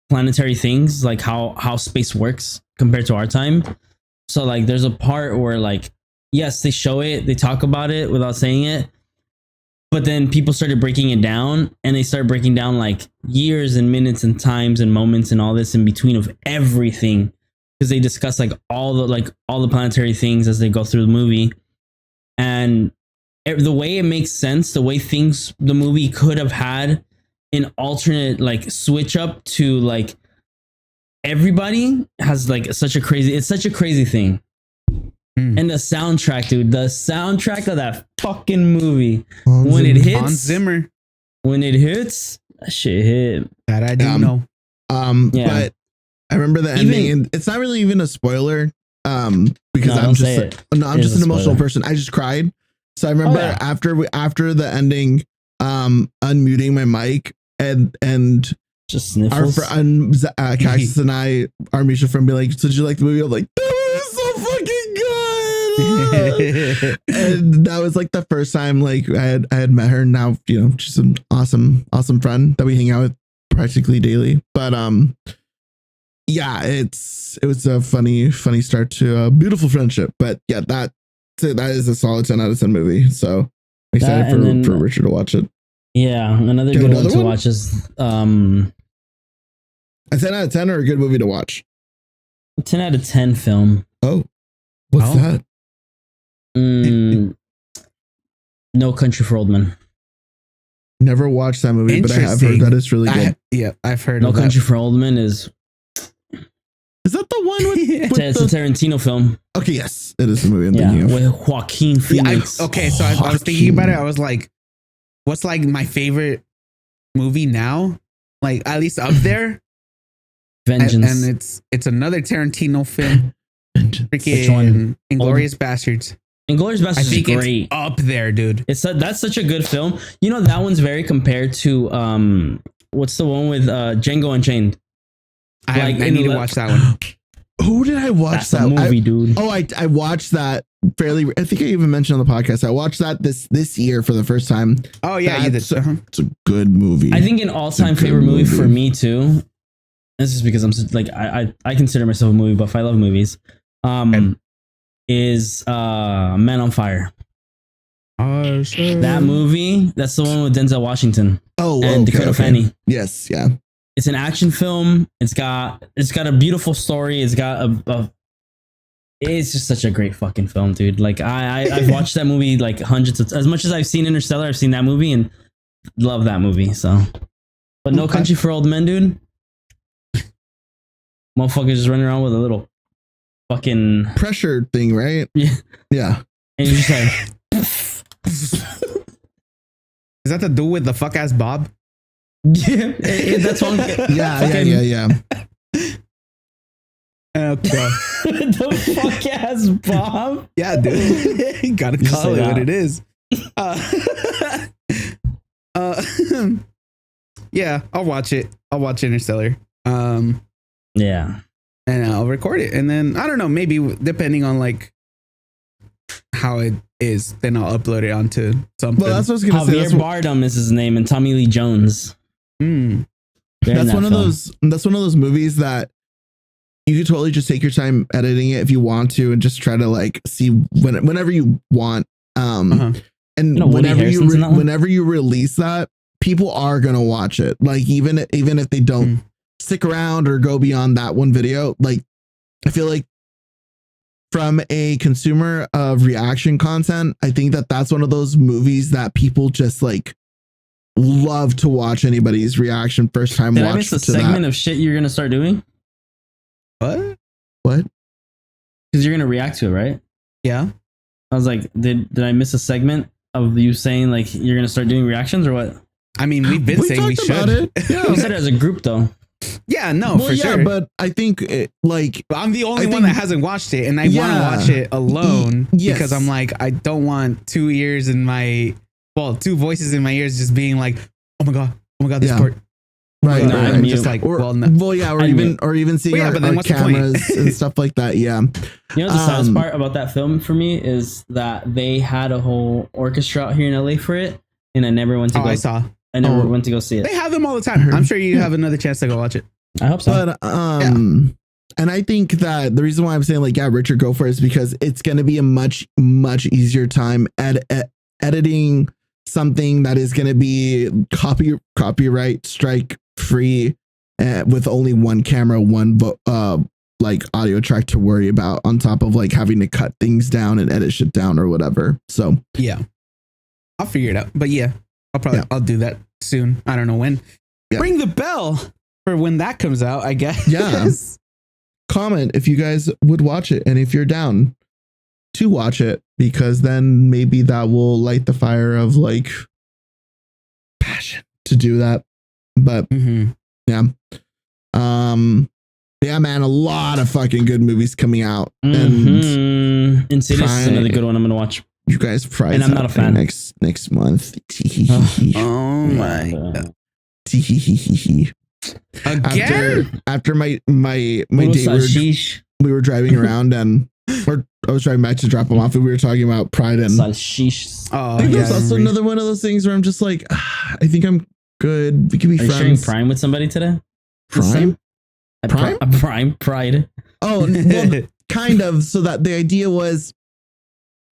planetary things, like how space works compared to our time. So like there's a part where like yes, they show it, they talk about it without saying it, but then people started breaking it down and they started breaking down like years and minutes and times and moments and all this in between of everything, because they discuss like all the planetary things as they go through the movie. And the way it makes sense, the way the movie could have had an alternate like switch up to like everybody has like it's such a crazy thing. And the soundtrack, dude, the soundtrack of that fucking movie when it hits, Hans Zimmer, that shit hit. That I do know. But I remember the ending, and it's not really even a spoiler. Because I'm just an emotional person. I just cried. So I remember after the ending, unmuting my mic and just sniffles. Our friend Cactus and I, our mutual friend, be like, so "Did you like the movie?" I'm like, "That was so fucking good." And that was like the first time like I had met her. Now she's an awesome friend that we hang out with practically daily. But yeah, it was a funny start to a beautiful friendship. But yeah, that is a solid 10 out of 10 movie. So excited for Richard to watch it. Yeah, another good one to watch is a 10 out of 10 or a good movie to watch? 10 out of 10 film. Oh, what's that? No Country for Old Men. Never watched that movie, but I have heard that it's really good. I've heard No Country for Old Men is Is that the one with It's a Tarantino film. Okay, yes, it is the movie I'm Yeah, thinking of. with Joaquin Phoenix. Okay, so I was thinking about it. I was like, what's like my favorite movie now? Like at least up there. Vengeance. And it's another Tarantino film. Which one? Freaking Inglourious Bastards. Inglourious I Bastards is think great. it's up there, dude. That's such a good film. You know, that one's very compared to what's the one with Django Unchained? I need to watch that one. Who did I watch That's a movie, dude. Oh, I watched that fairly. I think I even mentioned on the podcast. I watched that this year for the first time. Oh yeah, you did. It's a good movie. I think an all-time favorite movie for me too. This is because I'm like I consider myself a movie buff. I love movies. Is Men on Fire. Oh, sure. That movie, that's the one with Denzel Washington. Oh, and Dakota Fanning. Yes, yeah. It's an action film. It's got a beautiful story. It's got it's just such a great fucking film, dude. Like I've watched that movie like hundreds of, as much as I've seen Interstellar, I've seen that movie and love that movie. So, but No Country for Old Men, dude. Motherfuckers just running around with a little fucking pressure thing, right? Yeah. Yeah. And you're just like, is that the dude with the fuck ass Bob? yeah, that's one. Yeah. Okay. The fuck ass Bob. Yeah, dude. You gotta call it what it is. Yeah, I'll watch it. I'll watch Interstellar. Yeah. And I'll record it. And then I don't know, maybe depending on like how it is, then I'll upload it onto something. Well, that's what I was gonna say. Javier Bardem is his name, and Tommy Lee Jones. That's one of those. That's one of those movies that you could totally just take your time editing it if you want to, and just try to like see whenever you want. And whenever you release that, people are gonna watch it. Like even if they don't stick around or go beyond that one video, like I feel like from a consumer of reaction content, I think that's one of those movies that people just like love to watch anybody's reaction first time watch. Did I miss a segment of shit you're gonna start doing? What? Because you're gonna react to it, right? Yeah. I was like, did I miss a segment of you saying like you're gonna start doing reactions or what? I mean, we've been saying we should. Yeah. We said it as a group though. Yeah, no, for sure. But I think I'm the only one that hasn't watched it, and I want to watch it alone because I'm like, I don't want two voices in my ears just being like, oh my god, this part. Right. I'm just like, or even seeing our cameras and stuff like that. Yeah. You know, the saddest part about that film for me is that they had a whole orchestra out here in LA for it, and I never went to go. I never went to go see it. They have them all the time. I'm sure you have another chance to go watch it. I hope so. But and I think that the reason why I'm saying like, yeah, Richard, go for it is because it's going to be a much easier time editing something that is going to be copyright strike free with only one camera, one like audio track to worry about on top of like having to cut things down and edit shit down or whatever. So yeah, I'll figure it out. But yeah, I'll do that soon. I don't know when. Yeah. Ring the bell for when that comes out, I guess. Yeah. Comment if you guys would watch it and if you're down to watch it, because then maybe that will light the fire of like passion to do that. But yeah. Yeah, man, a lot of fucking good movies coming out. And Insidious is another good one I'm gonna watch. You guys prize, and I'm not a fan. Next month. Oh my god. Again? After my date, we were driving around and I was driving back to drop them off and we were talking about Pride and Salshish. Oh, I think there's also another one of those things where I'm just like, I think I'm good. We can be friends. Are you sharing Prime with somebody today? Prime? Pride. Oh, well, kind of. So that the idea was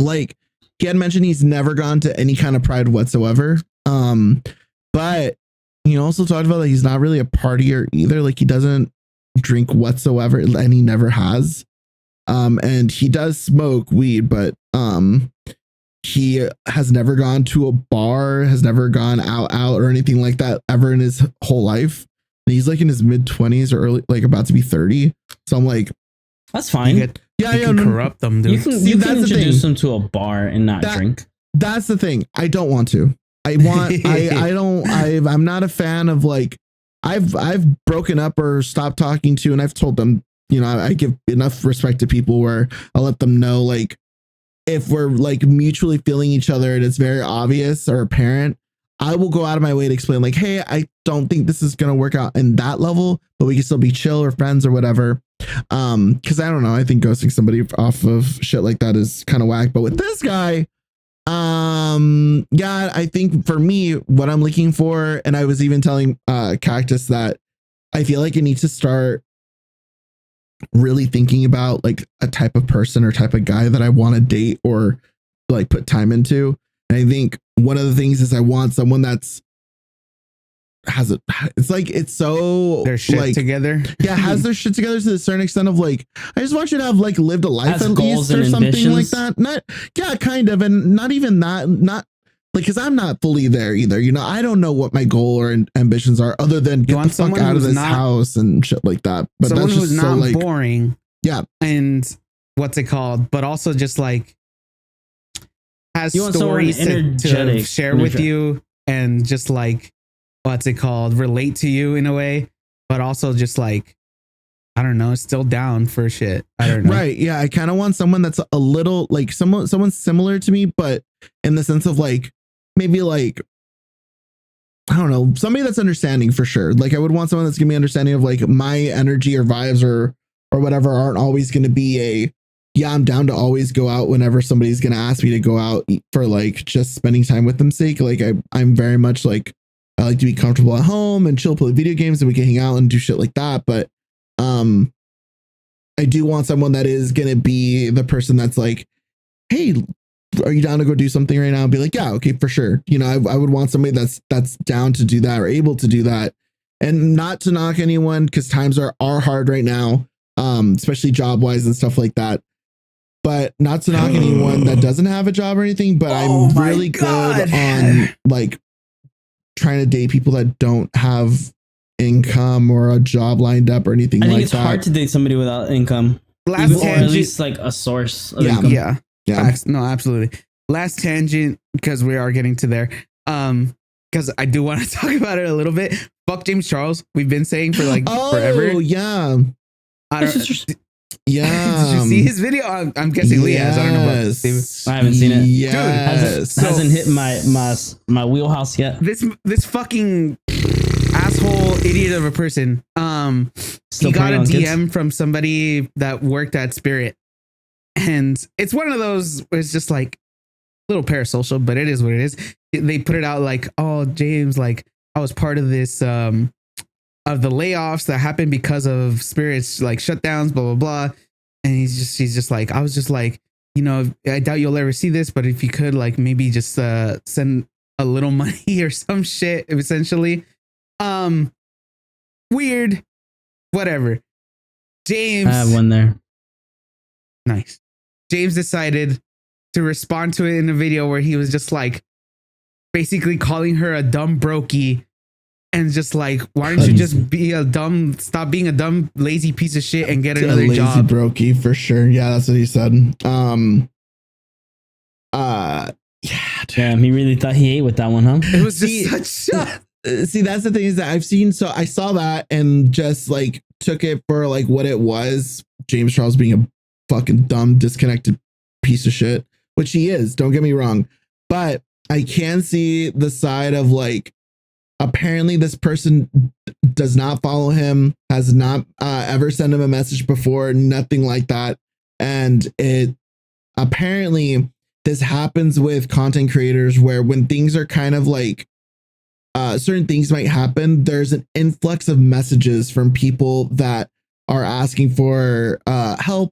like, he had mentioned he's never gone to any kind of Pride whatsoever. But he also talked about that he's not really a partier either. Like he doesn't drink whatsoever and he never has. And he does smoke weed, but he has never gone to a bar, has never gone out or anything like that ever in his whole life. and he's like in his mid-20s or early, like about to be 30. So I'm like, that's fine. You can corrupt them, dude. You can introduce them to a bar and not drink. That's the thing. I don't want to. I'm not a fan of like, I've broken up or stopped talking to, and I've told them, you know, I give enough respect to people where I'll let them know, like, if we're like mutually feeling each other and it's very obvious or apparent, I will go out of my way to explain, like, hey, I don't think this is going to work out in that level, but we can still be chill or friends or whatever. Cause I don't know. I think ghosting somebody off of shit like that is kind of whack, but with this guy, yeah, I think for me, what I'm looking for, and I was even telling Cactus that I feel like I need to start really thinking about like a type of person or type of guy that I want to date or like put time into. And I think one of the things is I want someone that's it's so their shit like, together. Yeah, has their shit together to a certain extent of like, I just want you to have like lived a life at least or something like that. Not, yeah, kind of. And not even that, not like, cause I'm not fully there either. You know, I don't know what my goal or ambitions are other than get the fuck out of this house and shit like that. But someone that's just who's so not like boring. Yeah. And what's it called? But also just like has stories to share with you and just like, what's it called? Relate to you in a way, but also just like, I don't know, still down for shit. I don't know. Right. Yeah. I kind of want someone that's a little like someone similar to me, but in the sense of like, maybe like, I don't know, somebody that's understanding for sure. Like I would want someone that's gonna be understanding of like my energy or vibes or whatever aren't always going to be yeah, I'm down to always go out whenever somebody's going to ask me to go out for like just spending time with them sake. Like I'm very much like, I like to be comfortable at home and chill, play video games, and we can hang out and do shit like that. But I do want someone that is going to be the person that's like, hey, are you down to go do something right now? And be like, yeah, okay, for sure. You know, I would want somebody that's down to do that or able to do that. And not to knock anyone, because times are hard right now, especially job wise and stuff like that. But not to knock anyone that doesn't have a job or anything. But I'm really good on like trying to date people that don't have income or a job lined up or anything like that. I think it's hard to date somebody without income. Or at least like a source of income. Yeah. No, absolutely. Last tangent, because we are getting to there. Because I do want to talk about it a little bit. Fuck James Charles. We've been saying for like forever. Oh yeah. Yeah. Did you see his video? I'm guessing Lee has. I don't know about Steve. I haven't seen it. Yes. Dude, hasn't hit my wheelhouse yet. This fucking asshole idiot of a person. He got a DM from somebody that worked at Spirit. And it's one of those where it's just like a little parasocial, but it is what it is. They put it out like, oh, James, like I was part of this of the layoffs that happened because of Spirit's like shutdowns, blah, blah, blah. And she's just like, I was just like, you know, I doubt you'll ever see this, but if you could like maybe just send a little money or some shit, essentially. Weird. Whatever. James. I have one there. Nice. James decided to respond to it in a video where he was just like basically calling her a dumb brokey and just like, why don't you just stop being a dumb, lazy piece of shit and get another lazy job? Brokey for sure. Yeah, that's what he said. Damn, he really thought he ate with that one, huh? It was just see, that's the thing is that I saw that and just like took it for like what it was. James Charles being a fucking dumb, disconnected piece of shit, which he is, don't get me wrong, but I can see the side of like, apparently this person does not follow him, has not ever sent him a message before, nothing like that. And it apparently this happens with content creators where when things are kind of like certain things might happen, there's an influx of messages from people that are asking for help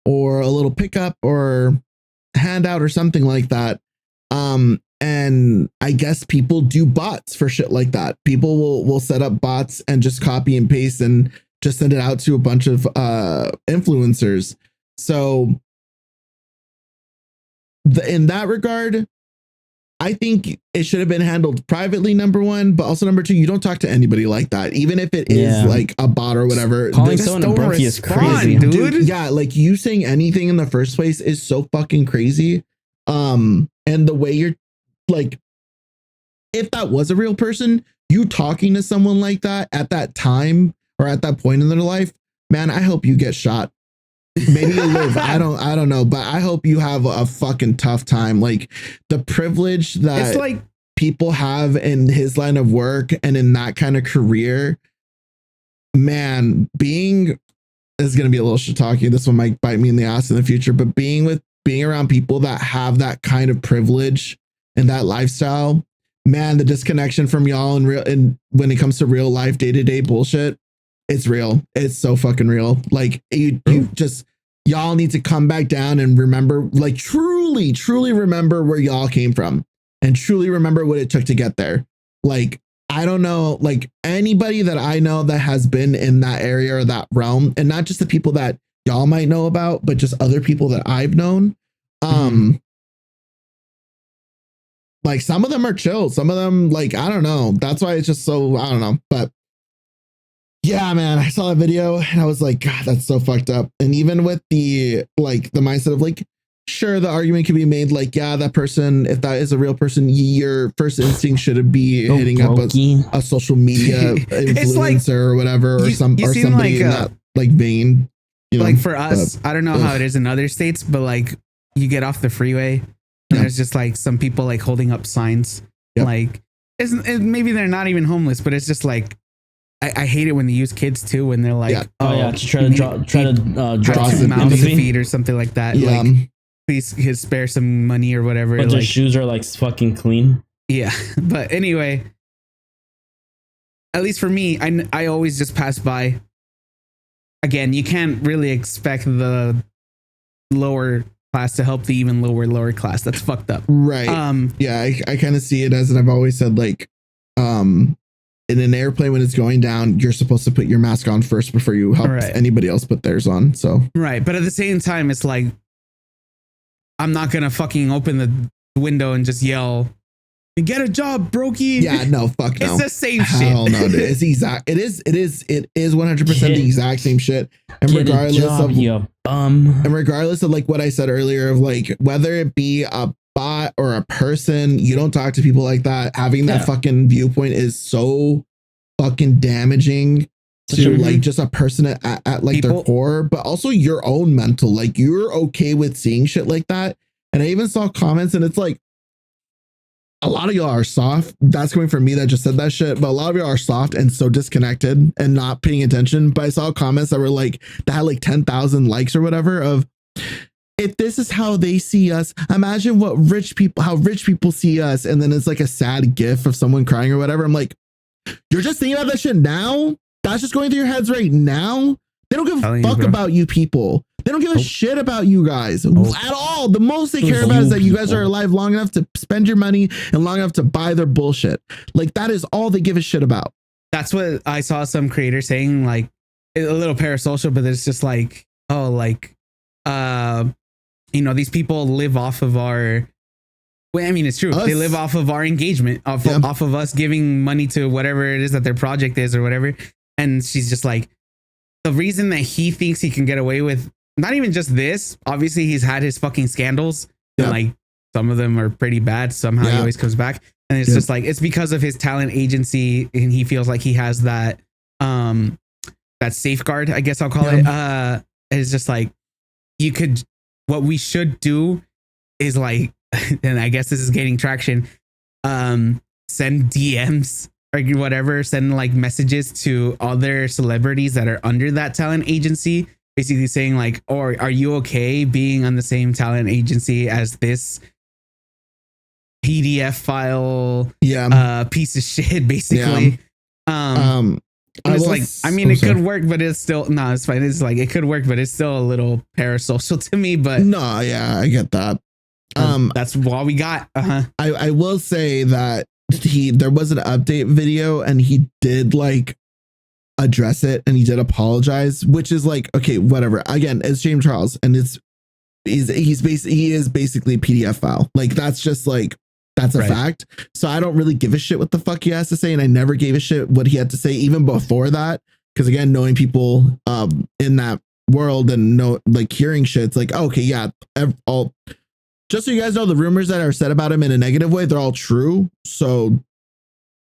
or a little pickup or handout or something like that. And I guess people do bots for shit like that. People will set up bots and just copy and paste and just send it out to a bunch of influencers. So in that regard, I think it should have been handled privately, number one, but also number two, you don't talk to anybody like that, even if it is like a bot or whatever. Calling someone a brokey is crazy, dude. Yeah, like you saying anything in the first place is so fucking crazy. And the way you're like, if that was a real person, you talking to someone like that at that time or at that point in their life, man, I hope you get shot. Maybe you live. I don't know, but I hope you have a fucking tough time. Like the privilege that It's like people have in his line of work and in that kind of career, man, being is going to be a little shit talking. This one might bite me in the ass in the future, but being around people that have that kind of privilege and that lifestyle, man, the disconnection from y'all and when it comes to real life, day-to-day bullshit, it's real. It's so fucking real. Like you just, y'all need to come back down and remember, like truly remember where y'all came from and truly remember what it took to get there. Like, I don't know, like anybody that I know that has been in that area or that realm, and not just the people that y'all might know about, but just other people that I've known. Like some of them are chill. Some of them, like, I don't know. That's why it's just so, I don't know. But yeah, man, I saw that video and I was like, God, that's so fucked up. And even with the mindset of like, sure, the argument can be made like, yeah, that person, if that is a real person, your first instinct should be hitting up a social media influencer like, or whatever, or somebody like, in that like vein. You know? Like for us, I don't know how it is in other states, but like you get off the freeway and there's just like some people like holding up signs. Yep. Like maybe they're not even homeless, but it's just like, I hate it when they use kids too, when they're like, to try to draw some mouths to feed or something like that. Yeah. Like, please spare some money or whatever. But like, their shoes are like fucking clean. Yeah. But anyway, at least for me, I always just pass by. Again, you can't really expect the lower class to help the even lower class. That's fucked up. Right. Yeah, I kind of see it as, and I've always said like, in an airplane when it's going down, you're supposed to put your mask on first before you help anybody else put theirs on. So right, but at the same time, it's like I'm not gonna fucking open the window and just yell, "Get a job, brokey!" Yeah, no, fuck no. It's the same shit. Hell no, dude. It's exact. It is 100% the exact same shit. And regardless of like what I said earlier of like whether it be a bot or a person, you don't talk to people like that. Having that fucking viewpoint is so fucking damaging to like just a person at like their core, but also your own mental. Like you're okay with seeing shit like that. And I even saw comments and it's like a lot of y'all are soft. That's coming from me that just said that shit, but a lot of y'all are soft and so disconnected and not paying attention. But I saw comments that were like that had like 10,000 likes or whatever of, if this is how they see us, imagine how rich people see us. And then it's like a sad gif of someone crying or whatever. I'm like, you're just thinking about that shit now? That's just going through your heads right now? They don't give a fuck about you people. They don't give a shit about you guys at all. The most they care about is that you guys are alive long enough to spend your money and long enough to buy their bullshit. Like that is all they give a shit about. That's what I saw some creator saying, like a little parasocial, but it's just like, oh, like, you know, these people live off of our, well, I mean, it's true. They live off of our engagement, off of us giving money to whatever it is that their project is or whatever. And she's just like, the reason that he thinks he can get away with not even just this, obviously he's had his fucking scandals and like some of them are pretty bad. Somehow he always comes back. And it's just like, it's because of his talent agency. And he feels like he has that, that safeguard, I guess I'll call it. It's just like, what we should do is like, and I guess this is gaining traction, send DMs or whatever, send like messages to other celebrities that are under that talent agency, basically saying like, or are you okay being on the same talent agency as this PDF file piece of shit, basically? It's like, I mean, it could work, but it's still, no, it's fine. It's like, it could work, but it's still a little parasocial to me, but no, yeah, I get that. That's all we got. I will say that there was an update video and he did like address it and he did apologize, which is like, okay, whatever. Again, it's James Charles and he is basically a PDF file. Like that's That's a Right. fact. So I don't really give a shit what the fuck he has to say. And I never gave a shit what he had to say even before that. Because again, knowing people in that world and like hearing shit, it's like, okay, yeah, all just so you guys know, the rumors that are said about him in a negative way, they're all true. So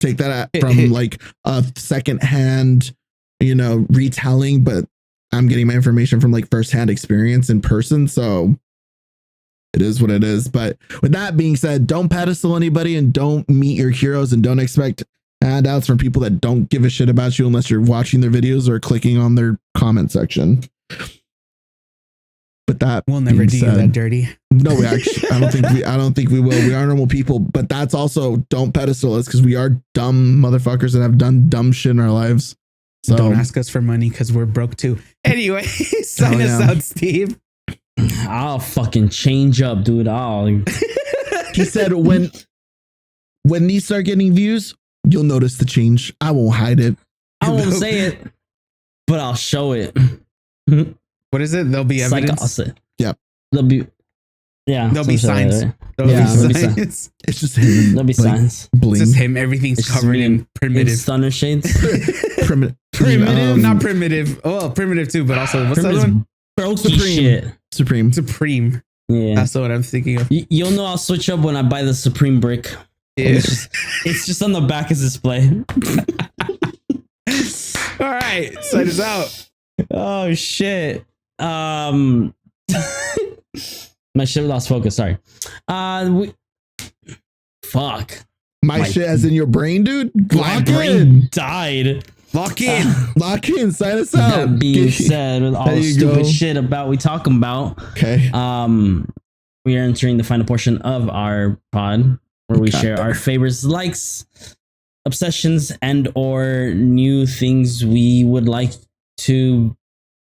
take that from like a secondhand, retelling, but I'm getting my information from like firsthand experience in person. So it is what it is. But with that being said, don't pedestal anybody and don't meet your heroes and don't expect handouts from people that don't give a shit about you unless you're watching their videos or clicking on their comment section. But that we'll never do said, that dirty. No, we actually I don't think we will. We are normal people, but that's also don't pedestal us because we are dumb motherfuckers that have done dumb shit in our lives. So don't ask us for money because we're broke too. Anyway, sign us out, Steve. I'll fucking change up, dude. He said when these start getting views, you'll notice the change. I won't hide it. I won't say it, but I'll show it. What is it? There'll be evidence. Yeah. There'll be signs. Right? There'll be signs. It's just him. There'll be signs. It's just him. Everything's covered in primitive. Stunner shades. Primitive. Not primitive. Oh, primitive too, but also what's the other one? Supreme. Yeah. That's what I'm thinking of. You'll know I'll switch up when I buy the Supreme brick. Yeah. It's just on the back of display. All right. Sign us out. Oh shit. My shit lost focus. Sorry. Fuck. My shit as in your brain, dude. My brain died. Lock in. Lock in. Sign us out. That being said, with all the stupid shit about we talking about. Okay. We are entering the final portion of our pod where we share our favorites, likes, obsessions, and or new things we would like to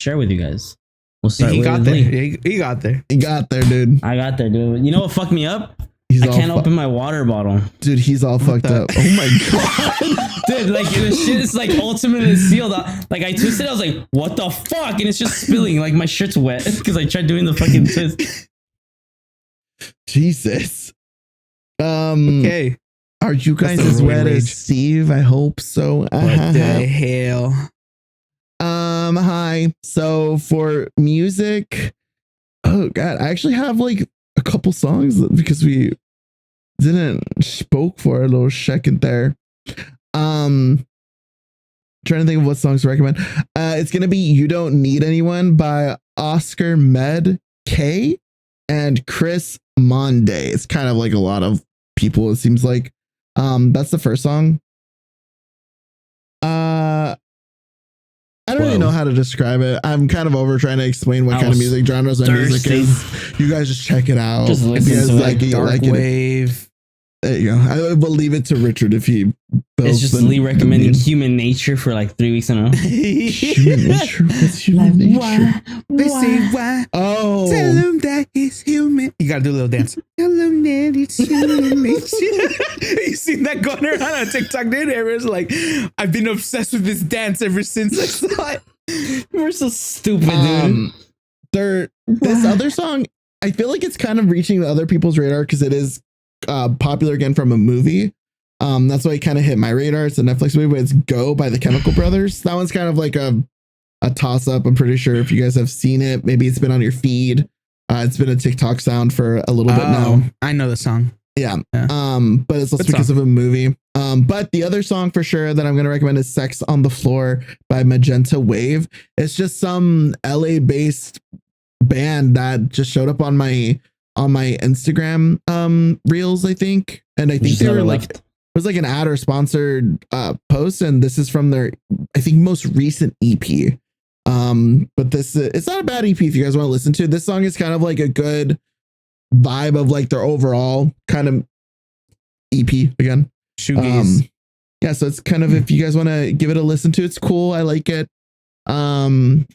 share with you guys. We'll start with Lee. He got there. He got there, dude. I got there, dude. You know what fucked me up? I can't open my water bottle. Dude, he's all fucked up. Oh my god. Dude, like the shit is like ultimately sealed up. Like I twisted, I was like, what the fuck? And it's just spilling. Like my shirt's wet because I tried doing the fucking twist. Jesus. Okay. Are you guys as wet as Steve? I hope so. What the hell? Hi. So for music, oh god, I actually have like a couple songs because we didn't spoke for a little second there. Trying to think of what songs to recommend. It's gonna be "You Don't Need Anyone" by Oscar Med K and Chris Monde. It's kind of like a lot of people, it seems like. That's the first song. I don't really know how to describe it. I'm kind of over trying to explain what kind of music genres my music is. You guys just check it out. Just listen if you guys to like it. Dark wave. There you go. I will leave it to Richard if he builds. It's just Lee recommending Human Nature for like 3 weeks in a row. Human Nature? What's Human Nature? Why? They say why? Oh. Tell them that it's human. You gotta do a little dance. Tell them that it's human nature. You seen that going around on TikTok, dude? Everyone's like, I've been obsessed with this dance ever since I saw it. We're so stupid, dude. This other song, I feel like it's kind of reaching the other people's radar because it is popular again from a movie. That's why it kind of hit my radar. It's a Netflix movie, but it's Go by the Chemical Brothers. That one's kind of like a toss up. I'm pretty sure if you guys have seen it, maybe it's been on your feed. It's been a TikTok sound for a little bit now. I know the song. Yeah. But it's also because of a movie. But the other song for sure that I'm going to recommend is Sex on the Floor by Magenta Wave. It's just some LA based band that just showed up on my Instagram reels, I think. And I think they were like, it was like an ad or sponsored post. And this is from their, I think, most recent EP. But this, it's not a bad EP if you guys want to listen to it. This song is kind of like a good vibe of like their overall kind of EP again. Shoegaze. Yeah, so it's kind of, if you guys want to give it a listen to, it's cool. I like it. I don't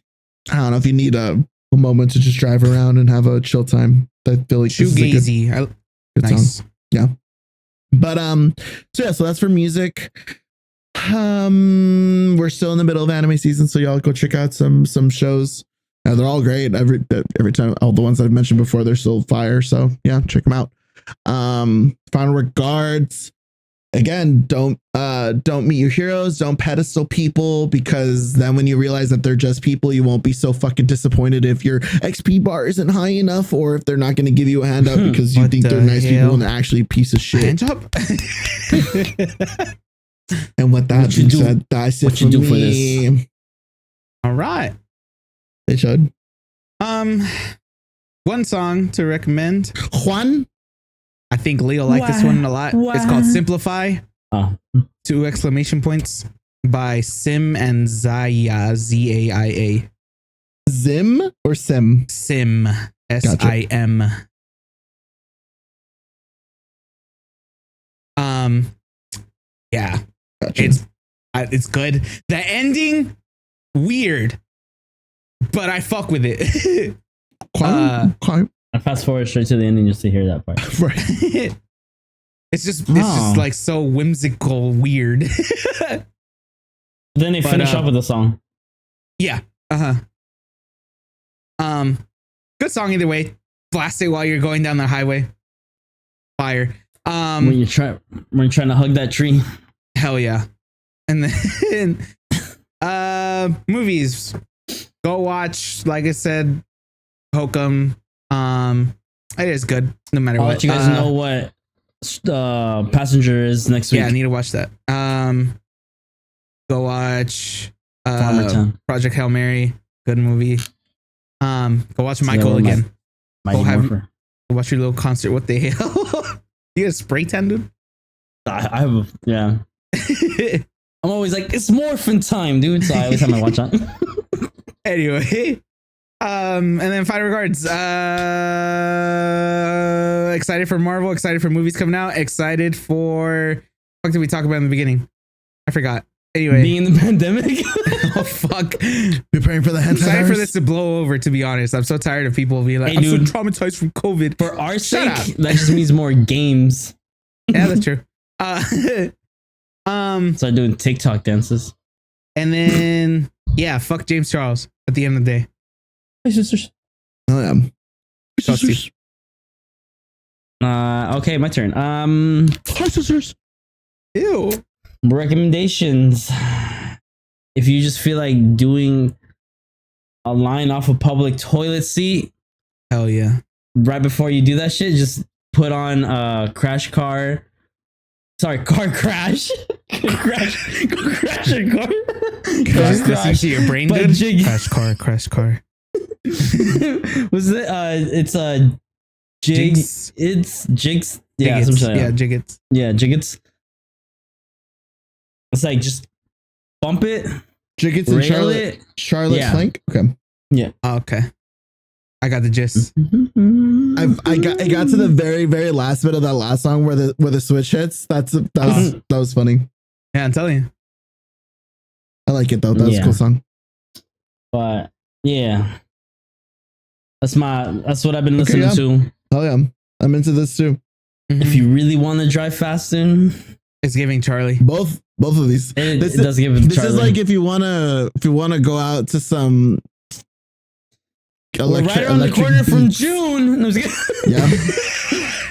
know if you need a moment to just drive around and have a chill time. I feel like shoegazy. Good nice song. Yeah. But so that's for music. We're still in the middle of anime season, so y'all go check out some shows. They're all great. Every time, all the ones I've mentioned before, they're still fire. So yeah, check them out. Final regards. Again, don't meet your heroes, don't pedestal people, because then when you realize that they're just people, you won't be so fucking disappointed if your XP bar isn't high enough, or if they're not going to give you a handout because you think they're nice people and they're actually a piece of shit. Hand job? And with that being said, that's it for me. For this? All right. They should. One song to recommend. Juan? I think Leo liked this one a lot. It's called Simplify. 2 exclamation points by Sim and Zaya, Zaia. Zim or Sim? Sim, S-I-M. Yeah, gotcha. It's good. The ending, weird, but I fuck with it. I fast forward straight to the ending just to hear that part. Right. It's just like so whimsical, weird. Then they finish up with the song. Yeah. Good song either way. Blast it while you're going down the highway. Fire. When you're trying to hug that tree. Hell yeah. And then movies. Go watch, like I said, Hokum. It is good no matter what. I'll let you guys know what Passenger is next week. Yeah, I need to watch that. Go watch Project Hail Mary. Good movie. Go watch Michael again. Go watch your little concert. What the hell? You got a spray tan, dude? I have yeah. I'm always like, it's morphin time, dude. So I always have my watch on. Anyway. And then final regards. Excited for Marvel, excited for movies coming out, excited for what did we talk about in the beginning? I forgot. Anyway. Being in the pandemic. Oh fuck. Preparing for the Hantavirus. Excited for this to blow over, to be honest. I'm so tired of people being like, I'm so traumatized from COVID. For our sake, that just means more games. Yeah, that's true. Start doing TikTok dances. And then fuck James Charles at the end of the day. Hey sisters. Oh yeah. Sisters. Okay, my turn. Hi sisters. Ew. Recommendations. If you just feel like doing a line off a public toilet seat, hell yeah. Right before you do that shit, just put on Car Crash. Crash your car. Crash your brain, dude. Crash car. Was it? It's a Jigs. It's Jigs. Yeah, Jiggets. Yeah, Jiggets. It's like just bump it. Jiggets and Charlotte Flank. Okay. Yeah. Oh, okay. I got the gist. I got to the very, very last bit of that last song where the switch hits. That was funny. Yeah, I'm telling you. I like it though. That was a cool song. But yeah. That's what I've been listening to. Oh yeah. I'm into this too. If you really want to drive fast in, it's giving Charlie. Both of these. It does give Charlie. This is like if you wanna go out to some right around the corner from June. Yeah.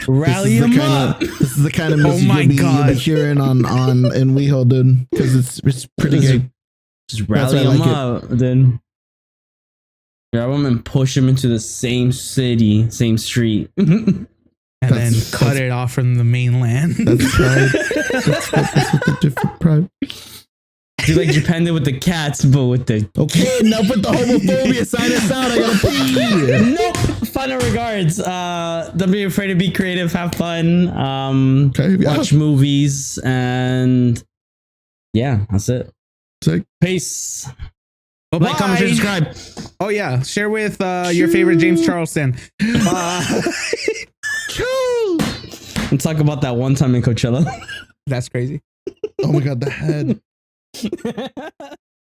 Rally them up. This is the kind of music you'll be hearing on in WeHo, dude. Because it's pretty good. Just rally them up, then grab them and push them into the same city, same street. And then cut it off from the mainland. That's right. That's what the different pride. Do like Japan did with the cats, but with the now put the homophobia sign us out. I gotta pee. Nope. Final regards. Don't be afraid to be creative. Have fun. Watch movies, and yeah, that's it. Sick. Peace. Bye-bye. Like, comment, share, subscribe. Oh yeah, share with your favorite James Charleston. And talk about that one time in Coachella. That's crazy. Oh my god, the head.